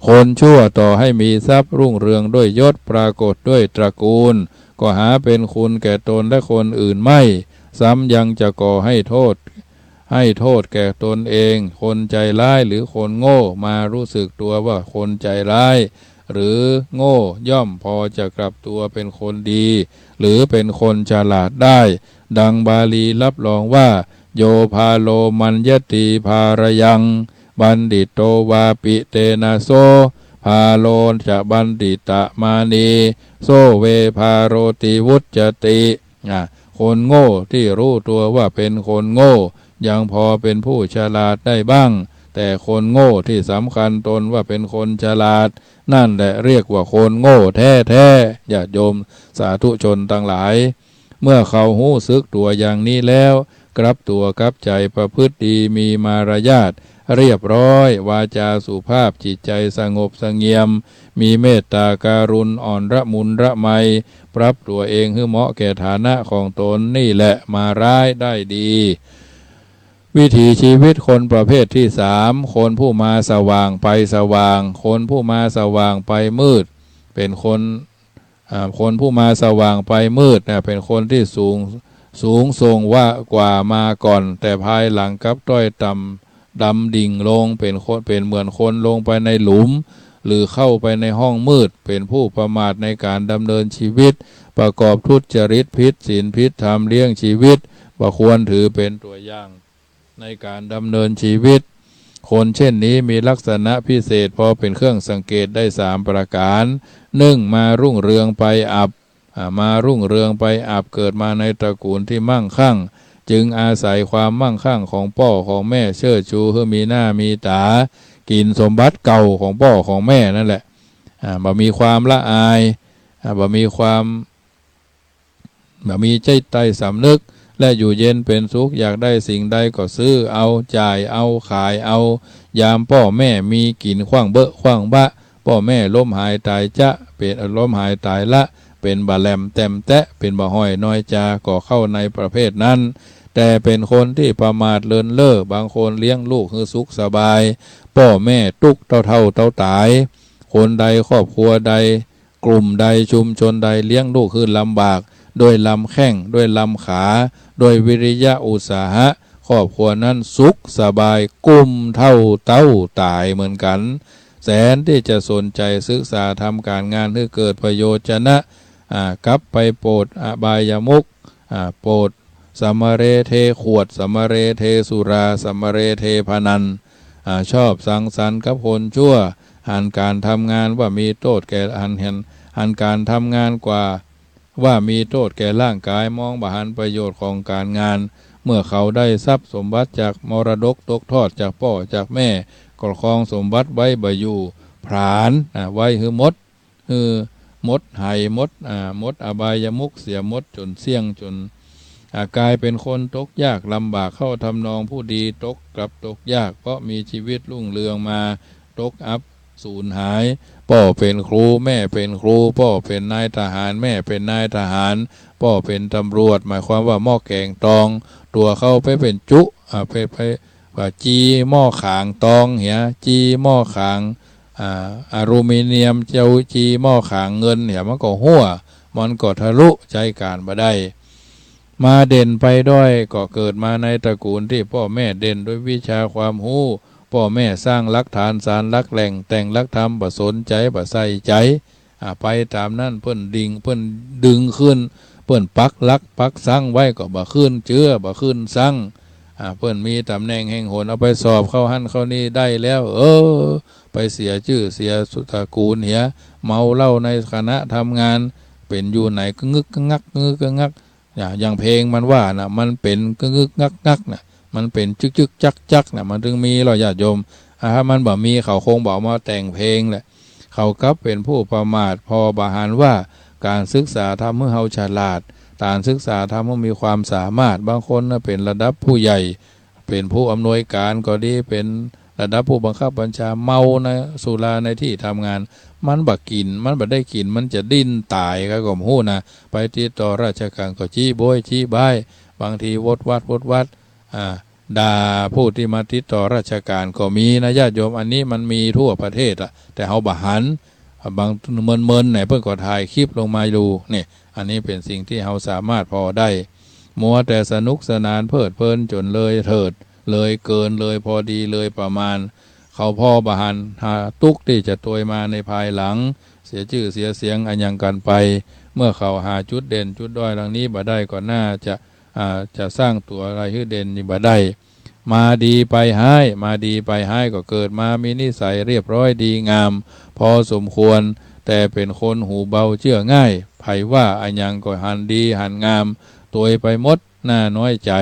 คนชั่วต่อให้มีทรัพย์รุ่งเรืองด้วยยศปรากฏด้วยตระกูลก็หาเป็นคุณแก่ตนและคนอื่นไม่ซ้ำยังจะก่อให้โทษแก่ตนเองคนใจร้ายหรือคนโง่มารู้สึกตัวว่าคนใจร้าย หรือโง่ย่อมพอจะกลับตัวเป็นคนดีหรือเป็นคนฉลาดได้ดังบาลีรับรองว่าโยพาโลมัญญติภารยังบัณฑิตโตวาปิเตนะโสพาโลจะบัณฑิตะมานีโซเวพาโรติวุจจติคนโง่ที่รู้ตัวว่าเป็นคนโง่ยังพอเป็นผู้ฉลาดได้บ้างแต่คนโง่ที่สำคัญตนว่าเป็นคนฉลาดนั่นแหละเรียกว่าคนโง่แท้ๆญาติโยมสาธุชนทั้งหลายเมื่อเขาหู้สึกตัวอย่างนี้แล้วกลับตัวกลับใจประพฤติดีมีมารยาทเรียบร้อยวาจาสุภาพจิตใจสงบเสงี่ยมมีเมตตาการุณอ่อนระมุนระไมปรับตัวเองให้เหมาะแก่ฐานะของตนนี่แหละมาร้ายได้ดีวิถีชีวิตคนประเภทที่สามคนผู้มาสว่างไปสว่างคนผู้มาสว่างไปมืดเป็นคนผู้มาสว่างไปมืดเป็นคนที่สูงทรงว่ากว่ามาก่อนแต่ภายหลังกับต้อยต่ำดำดิ่งลงเป็นเหมือนคนลงไปในหลุมหรือเข้าไปในห้องมืดเป็นผู้ประมาทในการดำเนินชีวิตประกอบทุจริตผิดศีลผิดธรรมเลี้ยงชีวิตบ่ควรถือเป็นตัวอย่างในการดำเนินชีวิตคนเช่นนี้มีลักษณะพิเศษพอเป็นเครื่องสังเกตได้3ประการ1มารุ่งเรืองไปอับเกิดมาในตระกูลที่มั่งคั่งจึงอาศัยความมั่งคั่งของพ่อของแม่เชิดชูให้มีหน้ามีตากินสมบัติเก่าของพ่อของแม่นั่นแหละบ่มีความละอายบ่มีใจใต้สำนึกและอยู่เย็นเป็นสุขอยากได้สิ่งใดก็ซื้อเอาจ่ายเอาขายเอายามพ่อแม่มีกินขว้างเบอะขว้างบะพ่อแม่ล้มหายตายจะเป็นล้มหายตายละเป็นบะแหลมแต้มแตะเป็นบะห้อยน้อยจาก็เข้าในประเภทนั้นแต่เป็นคนที่ประมาทเลินเล่อบางคนเลี้ยงลูกให้สุขสบายพ่อแม่ตุกเท่าตายคนใดครอบครัวใดกลุ่มใดชุมชนใดเลี้ยงลูกคือลำบากด้วยลำแข้งด้วยลำขาด้วยวิริยะอุตสาหะครอบครัวนั้นสุขสบายกุ้มเท่าเต้าตายเหมือนกันแสนที่จะสนใจศึกษาทำการงานให้เกิดประโยชน์นะกลับไปโปรดอบายมุขโปรดสัมเรเทขวดสัมเรเทสุราสัมเรเทพนันชอบสังสรรค์กับคนชั่วหันการทำงานว่ามีโทษแก่หันการทำงานกว่าว่ามีโทษแก่ร่างกายมองบ่หันประโยชน์ของการงานเมื่อเขาได้ทรัพย์สมบัติจากมรดกตกทอดจากพ่อจากแม่ก็ครองสมบัติไว้บ่อยู่ผลาญไว้คือมดไห่มดอบายมุขเสียมดจนเสี่ยงจนกลายเป็นคนตกยากลำบากเข้าทำนองผู้ดีตกกลับตกยากเพราะมีชีวิตรุ่งเรืองมาตกอับสูญหายพ่อเป็นครูแม่เป็นครูพ่อเป็นนายทหารแม่เป็นนายทหารพ่อเป็นตำรวจหมายความว่าหม้อแกงตองตัวเข้าไปเป็นจุไปว่าจีหม้อขางตองเหียจีหม้อขางอลูมิเนียมเจ้าจีหม้อขางเงินเหียมันก็หัวมันก็ทะลุใจการมาได้มาเด่นไปด้วยก็เกิดมาในตระกูลที่พ่อแม่เด่นด้วยวิชาความรู้พ่อแม่สร้างหลักฐานสารหลักแหล่งแต่งหลักธรรมบ่สนใจบ่ใส่ใจไปตามนั้นเพิ่นดึงขึ้นเพิ่นปักหลักปักสั่งไว้ก็บ่ขึ้นเจือบ่ขึ้นสั่งเพิ่นมีตำแหน่งแห่งหนเอาไปสอบเข้าหั่นเข้านี่ได้แล้วไปเสียชื่อเสียสุตระกูลเหียเมาเหล้าในคณะทำงานเป็นอยู่ไหนก็งึกงักอย่างเพลงมันว่านะมันเป็นกึกงักนะมันเป็นจึกจักนะมันถึงมีเราญาติโยมถ้ามันบ่มีเขาคงบอกมาแต่งเพลงแหละเขากับเป็นผู้ประมาทพอบาหารว่าการศึกษาทำให้เฮาฉลาดการศึกษาทำให้มีความสามารถบางคนเป็นระดับผู้ใหญ่เป็นผู้อำนวยการก็ดีเป็นระดับผู้บังคับบัญชาเมานะสุราในที่ทำงานมันบักกินมันบัดได้กินมันจะดิ้นตายก็กลมหู้นะไปติดต่อราชการก็จี้โบยจี้บายบางทีวดวัดด่าผู้ที่มาติดต่อราชการก็มีนะญาติโยมอันนี้มันมีทั่วประเทศละแต่เฮาบ่หันบางเมินไหนเพิ่นก็ถ่ายคลิปลงมาดูนี่อันนี้เป็นสิ่งที่เฮาสามารถพอได้มัวแต่สนุกสนานเพลิดเพลินจนเลยเถิดเลยเกินเลยพอดีเลยประมาณ เขาพ่อบาหันหาตุกที่จะตัวมาในภายหลังเสียชื่อเสียเสียงอันยังกันไปเมื่อเขาหาจุดเด่นจุดด้อยดังนี้บ่ได้ก็น่าจะสร้างตัวอะไรให้เด่นนี่บ่ได้มาดีไปให้มาดีไปให้ก็เกิดมามีนิสัยเรียบร้อยดีงามพอสมควรแต่เป็นคนหูเบาเชื่อง่ายไผว่าอันยังก็หันดีหันงามตัวไปหมดหน้าน้อยใจ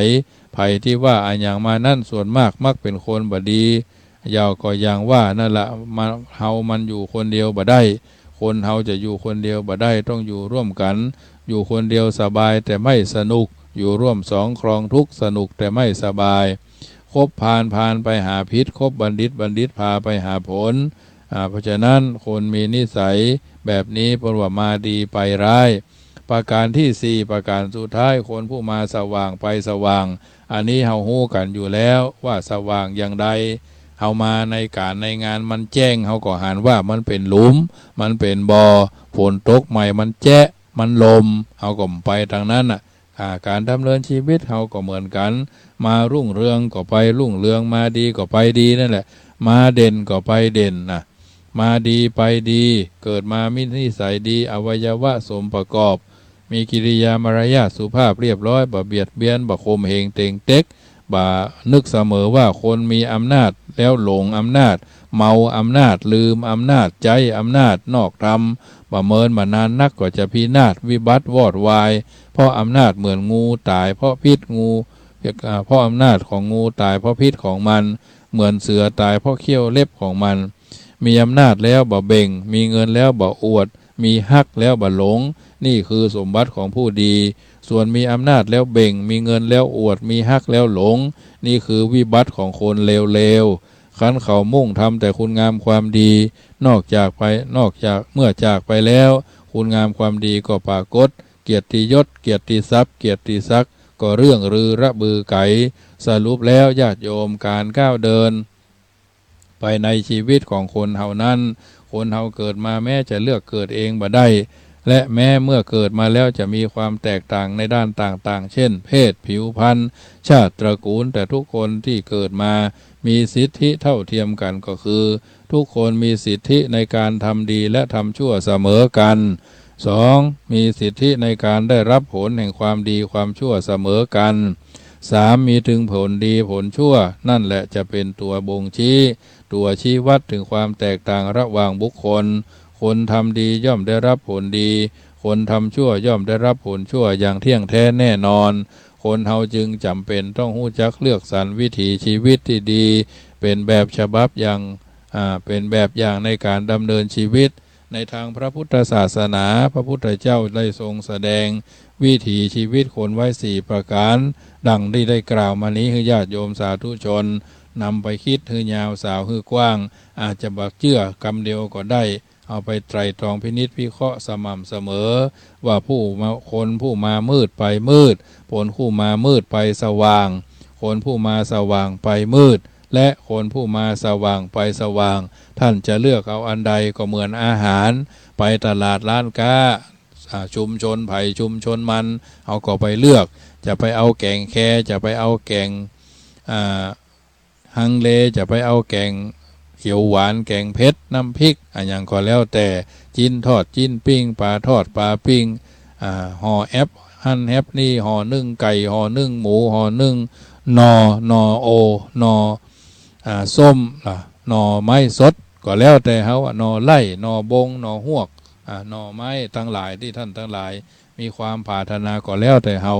ไผที่ว่าอันยังมานั่นส่วนมากมักเป็นคนบ่ดียาวก็อย่างว่านั่นละเฮามันอยู่คนเดียวบ่ได้คนเฮาจะอยู่คนเดียวบ่ได้ต้องอยู่ร่วมกันอยู่คนเดียวสบายแต่ไม่สนุกอยู่ร่วมสองครองทุกข์สนุกแต่ไม่สบายคบพานไปหาพิษคบบัณฑิตพาไปหาผลเพราะฉะนั้นคนมีนิสัยแบบนี้เป็นว่ามาดีไปร้ายประการที่สี่ประการสุดท้ายคนผู้มาสว่างไปสว่างอันนี้เฮาฮู้กันอยู่แล้วว่าสว่างอย่างใดเฮามาในการในงานมันแจ้งเฮาก็หันว่ามันเป็นหลุมมันเป็นบ่อฝนตกใหม่มันแจ๊ะมันลมเฮาก็ไปทางนั้นการดำเนินชีวิตเฮาก็เหมือนกันมารุ่งเรืองก็ไปรุ่งเรืองมาดีก็ไปดีนั่นแหละมาเด่นก็ไปเด่นมาดีไปดีเกิดมามีนิสัยดีอวัยวะสมประกอบมีกิริยามารยาทสุภาพเรียบร้อยบ่เบียดเบียนบ่ข่มเหงเต็งเต็กบ่นึกเสมอว่าคนมีอำนาจแล้วหลงอำนาจเมาอำนาจลืมอำนาจใจอำนาจนอกธรรมบ่เมินมานานนักก็จะพินาศวิบัติวอดวายเพราะอำนาจเหมือนงูตายเพราะพิษงูเพราะอำนาจของงูตายเพราะพิษของมันเหมือนเสือตายเพราะเขี้ยวเล็บของมันมีอำนาจแล้วบ่เบ่งมีเงินแล้วบ่อวดมีฮักแล้วบ่หลงนี่คือสมบัติของผู้ดีส่วนมีอำนาจแล้วเบ่งมีเงินแล้วอวดมีฮักแล้วหลงนี่คือวิบัติของคนเลวๆขันเขามุ่งทำแต่คุณงามความดีนอกจากเมื่อจากไปแล้วคุณงามความดีก็ปรากฏเกียรติยศเกียรติทรัพย์เกียรติศักดิ์ก็เรื่องรือระบือไก่สรุปแล้วญาติโยมการก้าวเดินไปในชีวิตของคนเฮานั้นคนเฮาเกิดมาแม้จะเลือกเกิดเองบ่ได้และแม้เมื่อเกิดมาแล้วจะมีความแตกต่างในด้านต่างๆเช่นเพศผิวพรรณชาติตระกูลแต่ทุกคนที่เกิดมามีสิทธิเท่าเทียมกันก็คือทุกคนมีสิทธิในการทำดีและทำชั่วเสมอกัน2มีสิทธิในการได้รับผลแห่งความดีความชั่วเสมอกัน3มีถึงผลดีผลชั่วนั่นแหละจะเป็นตัวบ่งชี้ตัวชี้วัดถึงความแตกต่างระหว่างบุคคลคนทำดีย่อมได้รับผลดีคนทำชั่วย่อมได้รับผลชั่วอย่างเที่ยงแท้แน่นอนคนเฮาจึงจำเป็นต้องรู้จักเลือกสรรวิถีชีวิตที่ดีเป็นแบบฉบับเป็นแบบอย่างในการดำเนินชีวิตในทางพระพุทธศาสนาพระพุทธเจ้าได้ทรงแสดงวิถีชีวิตคนไว้4ประการดังที่ได้กล่าวมานี้ให้ญาติโยมสาธุชนนำไปคิดให้ยาวสาวให้กว้างอาจจะบักเชื่อกำเดียวก็ได้เอาไปไตร่ตรองพินิจวิเคราะห์สม่ำเสมอว่าคนผู้มามืดไปมืดผลผู้มามืดไปสว่างคนผู้มาสว่างไปมืดและคนผู้มาสว่างไปสว่างท่านจะเลือกเอาอันใดก็เหมือนอาหารไปตลาดร้านค้าชุมชนไผ่ชุมชนมันเอาก็ไปเลือกจะไปเอาแกงแคจะไปเอาแกงฮังเลจะไปเอาแกงเขียวหวานแกงเผ็ดน้ำพริกอย่างก็แล้วแต่จิ้นทอดจิ้นปิ้งปลาทอดปลาปิ้งห่อแอปหั่นแอปนี่ห่อนึ่งไก่ห่อนึ่งหมูห่อนึ่งหนอโอหนอส้มหนอไม้สดก็แล้วแต่เขาหนอไล่หนอบงหนอหวกหนอไม้ทั้งหลายที่ท่านทั้งหลายมีความปรารถนาก็แล้วแต่เขา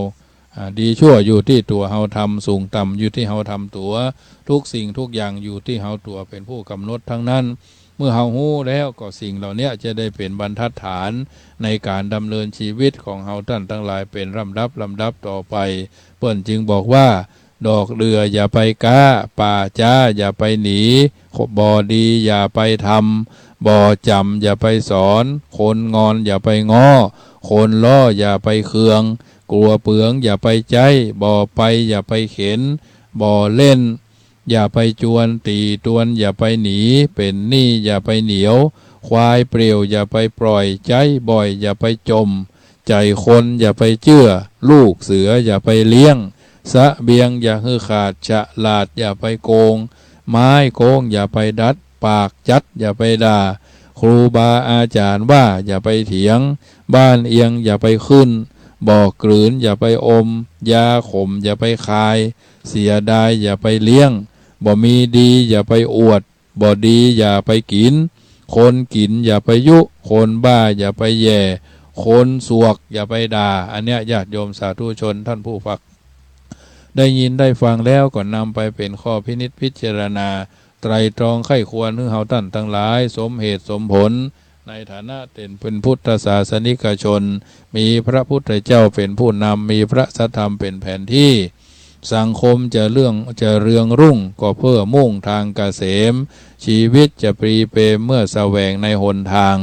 ดีชั่วอยู่ที่ตัวเฮาทำสูงต่ำอยู่ที่เฮาทำตัวทุกสิ่งทุกอย่างอยู่ที่เฮาตัวเป็นผู้กำหนดทั้งนั้นเมื่อเฮาฮู้แล้วก็สิ่งเหล่านี้จะได้เป็นบรรทัดฐานในการดำเนินชีวิตของเฮาท่านทั้งหลายเป็นลำดับต่อไปเปิ้นจึงบอกว่าดอกเรืออย่าไปก้าป่าจ้าอย่าไปหนีบ่อดีอย่าไปทำบ่อจำอย่าไปสอนคนงอนอย่าไปง้อคนล้ออย่าไปเคืองกลัวเปลืองอย่าไปใจบ่อไปอย่าไปเข็นบ่อเล่นอย่าไปจวนตีตวนอย่าไปหนีเป็นหนี้อย่าไปเหนียวควายเปลี่ยวอย่าไปปล่อยใจบ่อยอย่าไปจมใจคนอย่าไปเชื่อลูกเสืออย่าไปเลี้ยงสะเบียงอย่าฮือขาดฉลาดอย่าไปโกง ไม้โกงอย่าไปดัดปากจัดอย่าไปด่าครูบาอาจารย์ว่าอย่าไปเถียงบ้านเอียงอย่าไปขึ้นบอกกลืนอย่าไปอมยาขมอย่าไปคายเสียดายอย่าไปเลี้ยงบ่มีดีอย่าไปอวดบ่ดีอย่าไปกินคนกินอย่าไปยุคนบ้าอย่าไปแย่คนสวกอย่าไปด่าอันเนี้ยญาติโยมสาธุชนท่านผู้ฟังได้ยินได้ฟังแล้วก็นำไปเป็นข้อพินิจพิจารณาไตรตรองไข้ควรให้เฮาท่านทั้งหลายสมเหตุสมผลในฐานะเป็นพุทธศาสนิกชนมีพระพุทธเจ้าเป็นผู้นำมีพระสัทธรรมเป็นแผนที่สังคมจะเรืองรุ่งก็เพื่อมุ่งทางเกษมชีวิตจะปรีเปรมเมื่อแสวงในหนทาง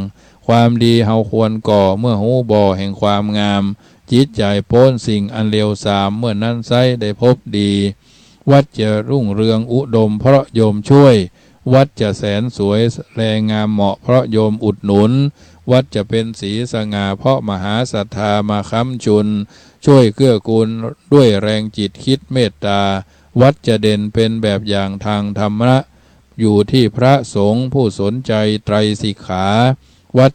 ความดีเฮาควรก่อเมื่อหูบ่อแห่งความงามจิตใจโพ้นสิ่งอันเลวทรามเมื่อนั้นไซได้พบดีวัดจะรุ่งเรืองอุดมเพราะโยมช่วยวัดจะแสนสวยแรงงามเหมาะเพราะโยมอุดหนุนวัดจะเป็นสีสง่าเพราะมหาศรัทธามาค้ำจุนช่วยเกื้อกูลด้วยแรงจิตคิดเมตตาวัดจะเด่นเป็นแบบอย่างทางธรรมะอยู่ที่พระสงฆ์ผู้สนใจไตรสิกขาวัด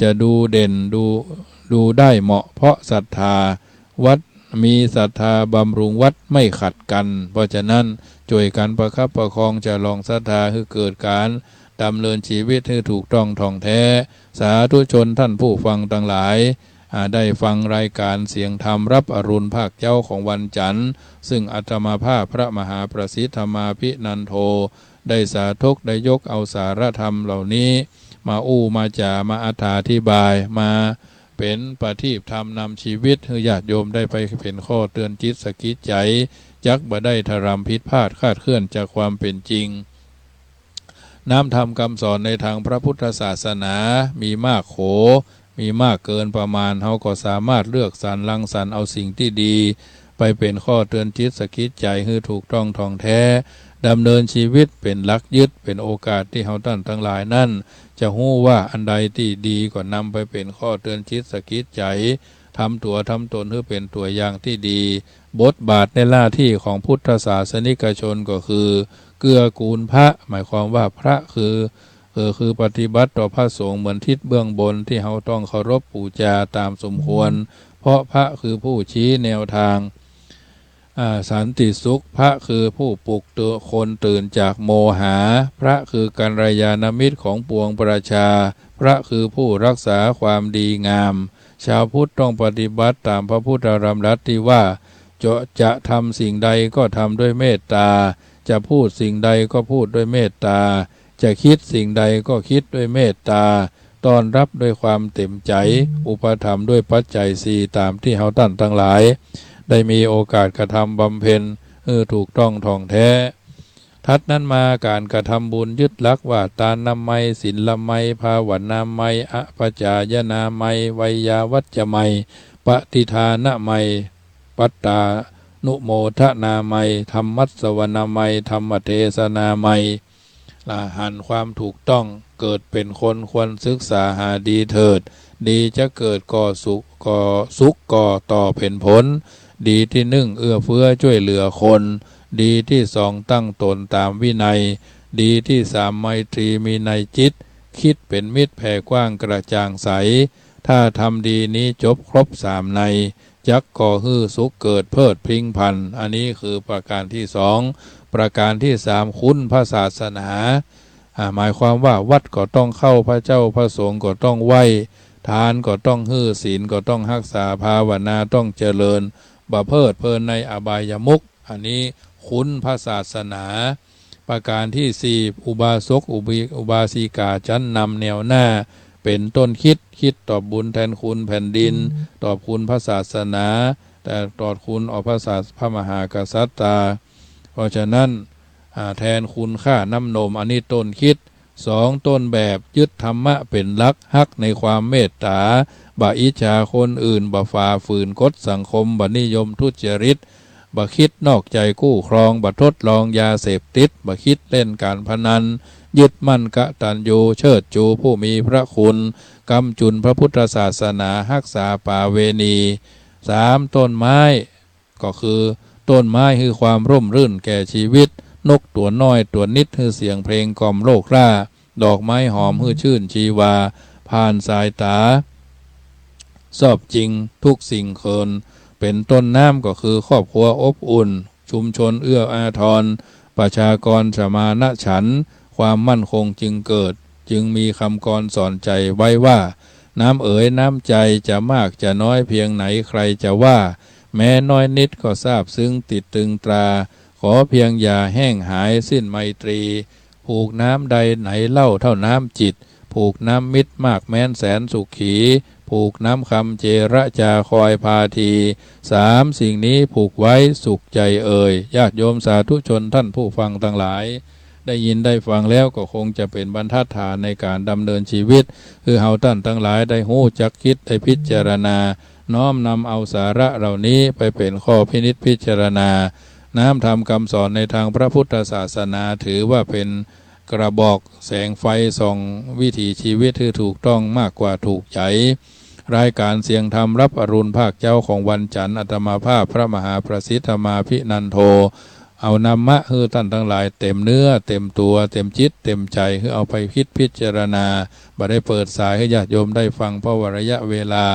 จะดูเด่นดูได้เหมาะเพราะศรัทธาวัดมีศรัทธาบำรุงวัดไม่ขัดกันเพราะฉะนั้นช่วยกันประคับประคองจะลองศรัทธาให้เกิดการดำเนินชีวิตให้ถูกต้องท่องแท้สาธุชนท่านผู้ฟังทั้งหลายได้ฟังรายการเสียงธรรมรับอรุณภาคเจ้าของวันจันทร์ซึ่งอาตมาภาพพระมหาประสิทธมาภินันโทได้สาธกได้ยกเอาสารธรรมเหล่านี้มามาจามาอธิบายมาเป็นประทีปธรรมนำชีวิตให้ญาติโยมได้ไปเป็นข้อเตือนจิตสกิดใจจักบ่ได้ทรำผิดพลาดคาดเคลื่อนจากความเป็นจริงน้ำธรรมคำสอนในทางพระพุทธศาสนามีมากโขมีมากเกินประมาณเราก็สามารถเลือกสรรรังสรรค์เอาสิ่งที่ดีไปเป็นข้อเตือนจิตสกิดใจให้ถูกต้องท่องแท้ดำเนินชีวิตเป็นหลักยึดเป็นโอกาสที่เราท่านทั้งหลายนั่นจะหู้ว่าอันใดที่ดีก็นำไปเป็นข้อเตือนจิตสกิดใจทำตัวทำตนให้เป็นตัวอย่างที่ดีบทบาทในหน้าที่ของพุทธศาสนิกชนก็คือเกื้อกูลพระหมายความว่าพระคือปฏิบัติต่อพระสงฆ์เหมือนทิศเบื้องบนที่เราต้องเคารพบูชาตามสมควรเพราะพระคือผู้ชี้แนวทางสันติสุขพระคือผู้ปลุกตัวคนตื่นจากโมหะพระคือกัลยาณมิตรของปวงประชาพระคือผู้รักษาความดีงามชาวพุทธต้องปฏิบัติตามพระพุทธธรรมรัตน์ที่ว่าจะทำสิ่งใดก็ทำด้วยเมตตาจะพูดสิ่งใดก็พูดด้วยเมตตาจะคิดสิ่งใดก็คิดด้วยเมตตาต้อนรับด้วยความเต็มใจอุปถัมภ์ด้วยปัจจัยสี่ตามที่เฮาท่านทั้งหลายได้มีโอกาสกระทำบำเพ็ญถูกต้องท่องแท้ทัดนั้นมาการกระทำบุญยึดหลักว่าตานามัยศีลไมยภาวนาไมยอปจายนาไมยไวยาวัจจะไมยปฏิทานะไมยปัตตานุโมทนาไมยธรรมัสสวนาไมยธรรมเทศนาไมยหันความถูกต้องเกิดเป็นคนควรศึกษาหาดีเถิดดีจะเกิดก่อสุขก่อต่อเพ่นผลดีที่หนึ่งเอื้อเฟื้อช่วยเหลือคนดีที่สองตั้งตนตามวินัยดีที่สามไมตรีมีในจิตคิดเป็นมิตรแผ่กว้างกระจ่างใสถ้าทำดีนี้จบครบสามในจักก่อฮือสุขเกิดเพิดพริ้งพันอันนี้คือประการที่สองประการที่สามคุณพระศาสนาหมายความว่าวัดก็ต้องเข้าพระเจ้าพระสงฆ์ก็ต้องไหว้ทานก็ต้องฮือศีลก็ต้องรักษาภาวนาต้องเจริญบ่เพิดเพลินในอบายมุขอันนี้คุณพระศาสนาประการที่สี่อุบาสกอุบาสิกาชั้นนำแนวหน้าเป็นต้นคิดตอบบุญแทนคุณแผ่นดินตอบคุณพระศาสนาแต่ตอบคุณพระมหากษัตริย์เพราะฉะนั้นแทนคุณค่าน้ำนมอันนี้ต้นคิดสองต้นแบบยึดธรรมะเป็นหลักฮักในความเมตตาบ่อิจฉาคนอื่นบ่ฝ่าฝืนกฎสังคมบ่นิยมทุจริตบ่คิดนอกใจกู้ครองบ่ทดลองยาเสพติดบ่คิดเล่นการพนันยึดมั่นกตัญญูเชิดชูผู้มีพระคุณกำจุนพระพุทธศาสนารักษาป่าเวณีสามต้นไม้ก็คือต้นไม้คือความร่มรื่นแก่ชีวิต นกตัวน้อยตัวนิดฮือเสียงเพลงกล่อมโลกล่าดอกไม้หอมฮือชื่นชีวาผ่านสายตาชอบจริงทุกสิ่งเคินเป็นต้นน้ำก็คือครอบครัวอบอุ่นชุมชนเอื้ออาทรประชากรสมานะฉันท์ความมั่นคงจึงเกิดจึงมีคำกรสอนใจไว้ว่าน้ำเอ๋ยน้ำใจจะมากจะน้อยเพียงไหนใครจะว่าแม้น้อยนิดก็ทราบซึ้งติดตึงตราขอเพียงอย่าแห้งหายสิ้นไมตรีผูกน้ำใดไหนเล่าเท่าน้ำจิตผูกน้ำมิตรมากแม้นแสนสุขีผูกน้ำคำเจระจาคอยพาทีสามสิ่งนี้ผูกไว้สุขใจเอ่ยญาติโยมสาธุชนท่านผู้ฟังทั้งหลายได้ยินได้ฟังแล้วก็คงจะเป็นบรรทัดฐานในการดำเนินชีวิตคือเฮาท่านทั้งหลายได้หู้จักคิดได้พิจารณาน้อมนำเอาสาระเหล่านี้ไปเป็นข้อพินิจพิจารณาน้ำธรรมคำสอนในทางพระพุทธศาสนาถือว่าเป็นกระบอกแสงไฟส่องวิถีชีวิตที่ถูกต้องมากกว่าถูกใจรายการเสียงธรรมรับอรุณภาคเจ้าของวันจันทร์อาตมาภาพพระมหาประสิทธมาภินันโทเอานำมะฮือท่านทั้งหลายเต็มเนื้อเต็มตัวเต็มจิตเต็มใจคือเอาไปคิดพิจารณาบ่ได้เปิดสายให้ญาติโยมได้ฟังเพราะว่าระยะเวลา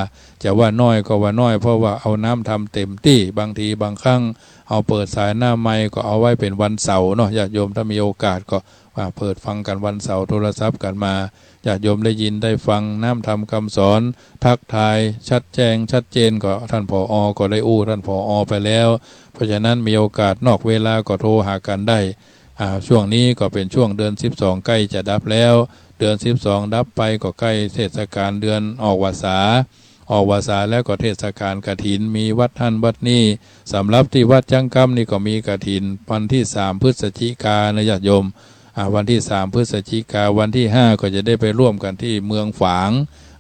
จะว่าน้อยก็ว่าน้อยเพราะว่าเอาน้ำทำเต็มที่บางทีบางครั้งเอาเปิดสายหน้าไมค์ก็เอาไว้เป็นวันเสาร์เนาะญาติโยมถ้ามีโอกาสก็เปิดฟังกันวันเสาร์โทรศัพท์กันมาญาติโยมได้ยินได้ฟังน้ำธรรมคำสอนทักทายชัดแจ้งชัดเจนก็ท่านผอ.ก็ได้อู้ท่านผอ.ไปแล้วเพราะฉะนั้นมีโอกาสนอกเวลาก็โทรหากันได้ช่วงนี้ก็เป็นช่วงเดือน12ใกล้จะดับแล้วเดือน12ดับไปก็ใกล้เทศกาลเดือนออกพรรษาแล้วก็เทศกาลกฐินมีวัดท่านวัดนี้สำหรับที่วัดจังกำนี่ก็มีกฐินวันที่3พฤศจิกายนญาติโยมวันที่3พฤศจิกายนวันที่5ก็จะได้ไปร่วมกันที่เมืองฝาง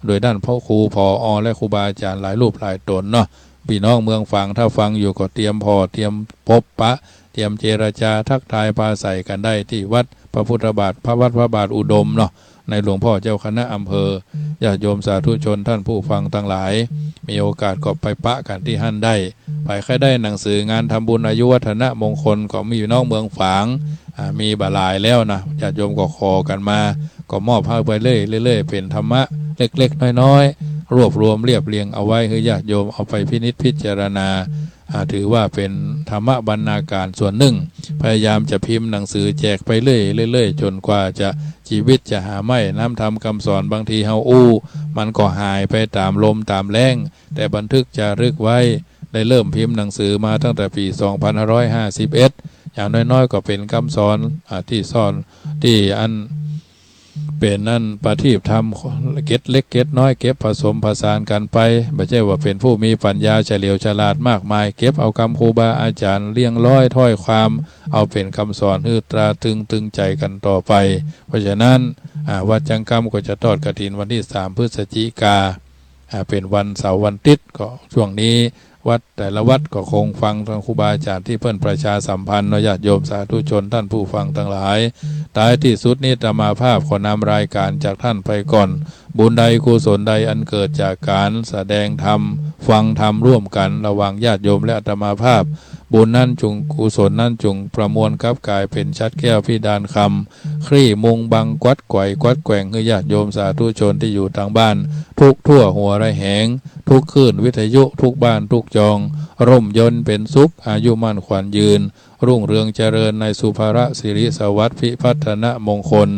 โดยด้านพ่อครูผอ.และครูบาอาจารย์หลายรูปหลายตนเนาะพี่น้องเมืองฝางถ้าฟังอยู่ก็เตรียมเตรียมพบปะเตรียมเจรจาทักทายปราศัยกันได้ที่วัดพระพุทธบาทพระวัดพระบาทอุดมเนาะในหลวงพ่อเจ้าคณะอำเภอญาติโยมสาธุชนท่านผู้ฟังทั้งหลายมีโอกาสก็ไปปะกันที่หั่นได้ไปใครได้หนังสืองานทำบุญอายุวัฒนะมงคลก็มีอยู่นอกเมืองฝางมีบาลายแล้วนะญาติโยมก็ขอกันมาก็มอบให้ไปเรื่อยเป็นธรรมะเล็กๆน้อยๆรวบรวมเรียบเรียงเอาไว้ให้ญาติโยมเอาไปพินิจพิจารณาถือว่าเป็นธรรมบรรณาการส่วนหนึ่งพยายามจะพิมพ์หนังสือแจกไปเรื่อยจนกว่าจะชีวิตจะหาไม่น้ำธรรมคำสอนบางทีเฮามันก็หายไปตามลมตามแรงแต่บันทึกจารึกไว้ได้เริ่มพิมพ์หนังสือมาตั้งแต่ปี2551อย่างน้อยๆก็เป็นคำสอนที่สอนที่อันเป็นนั่นประทีปทำเก็ดเล็กเก็ดน้อยเก็บผสมผสานกันไปไม่ใช่ว่าเป็นผู้มีปัญญาเฉลียวฉลาดมากมายเก็บเอาคำครูบาอาจารย์เลี้ยงร้อยถ้อยความเอาเป็นคำสอนฮือตราตึงใจกันต่อไปเพราะฉะนั้นวัดจังกำก็จะทอดกฐินวันที่3พฤศจิกาเป็นวันเสาร์วันติดก็ช่วงนี้วัดแต่ละวัดก็คงฟังทางครูบาอาจารย์ที่เพิ่นประชาสัมพันธ์ญาติโยมสาธุชนท่านผู้ฟังทั้งหลายท้ายที่สุดนี้อาตมาภาพขอนำรายการจากท่านไปก่อนบุญใดกุศลใดอันเกิดจากการแสดงธรรมฟังธรรมร่วมกันระหว่างญาติโยมและอาตมาภาพบุญนั้นจุงกุศลนั้นจุงประมวลกับกายเป็นชัดแก้วพิดานคำคลี่มุงบังกวัดไกวกวัดแกว่งให้ญาติโยมสาธุชนที่อยู่ทางบ้านทุกทั่วหัวไรแหงทุกคลื่นวิทยุทุกบ้านทุกจองร่มยนต์เป็นสุขอายุมั่นขวัญยืนรุ่งเรืองเจริญในสุภาสิริสวัสดิ์พิพัฒนมงคล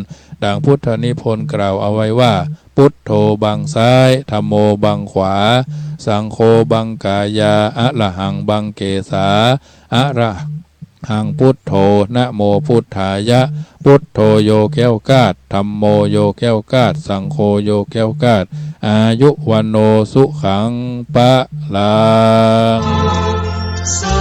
ดังพุทธนิพนธ์กล่าวเอาไว้ว่าพุทโธบังซ้ายธัมโมบังขวาสังโฆบังกายาอะระหังบังเกสาอะระหังพุทโธนะโมพุทธายะพุทโธโยแก้วกาดธัมโมโยแก้วกาดสังโฆโยแก้วกาดอายุวันโนสุขังปะลัง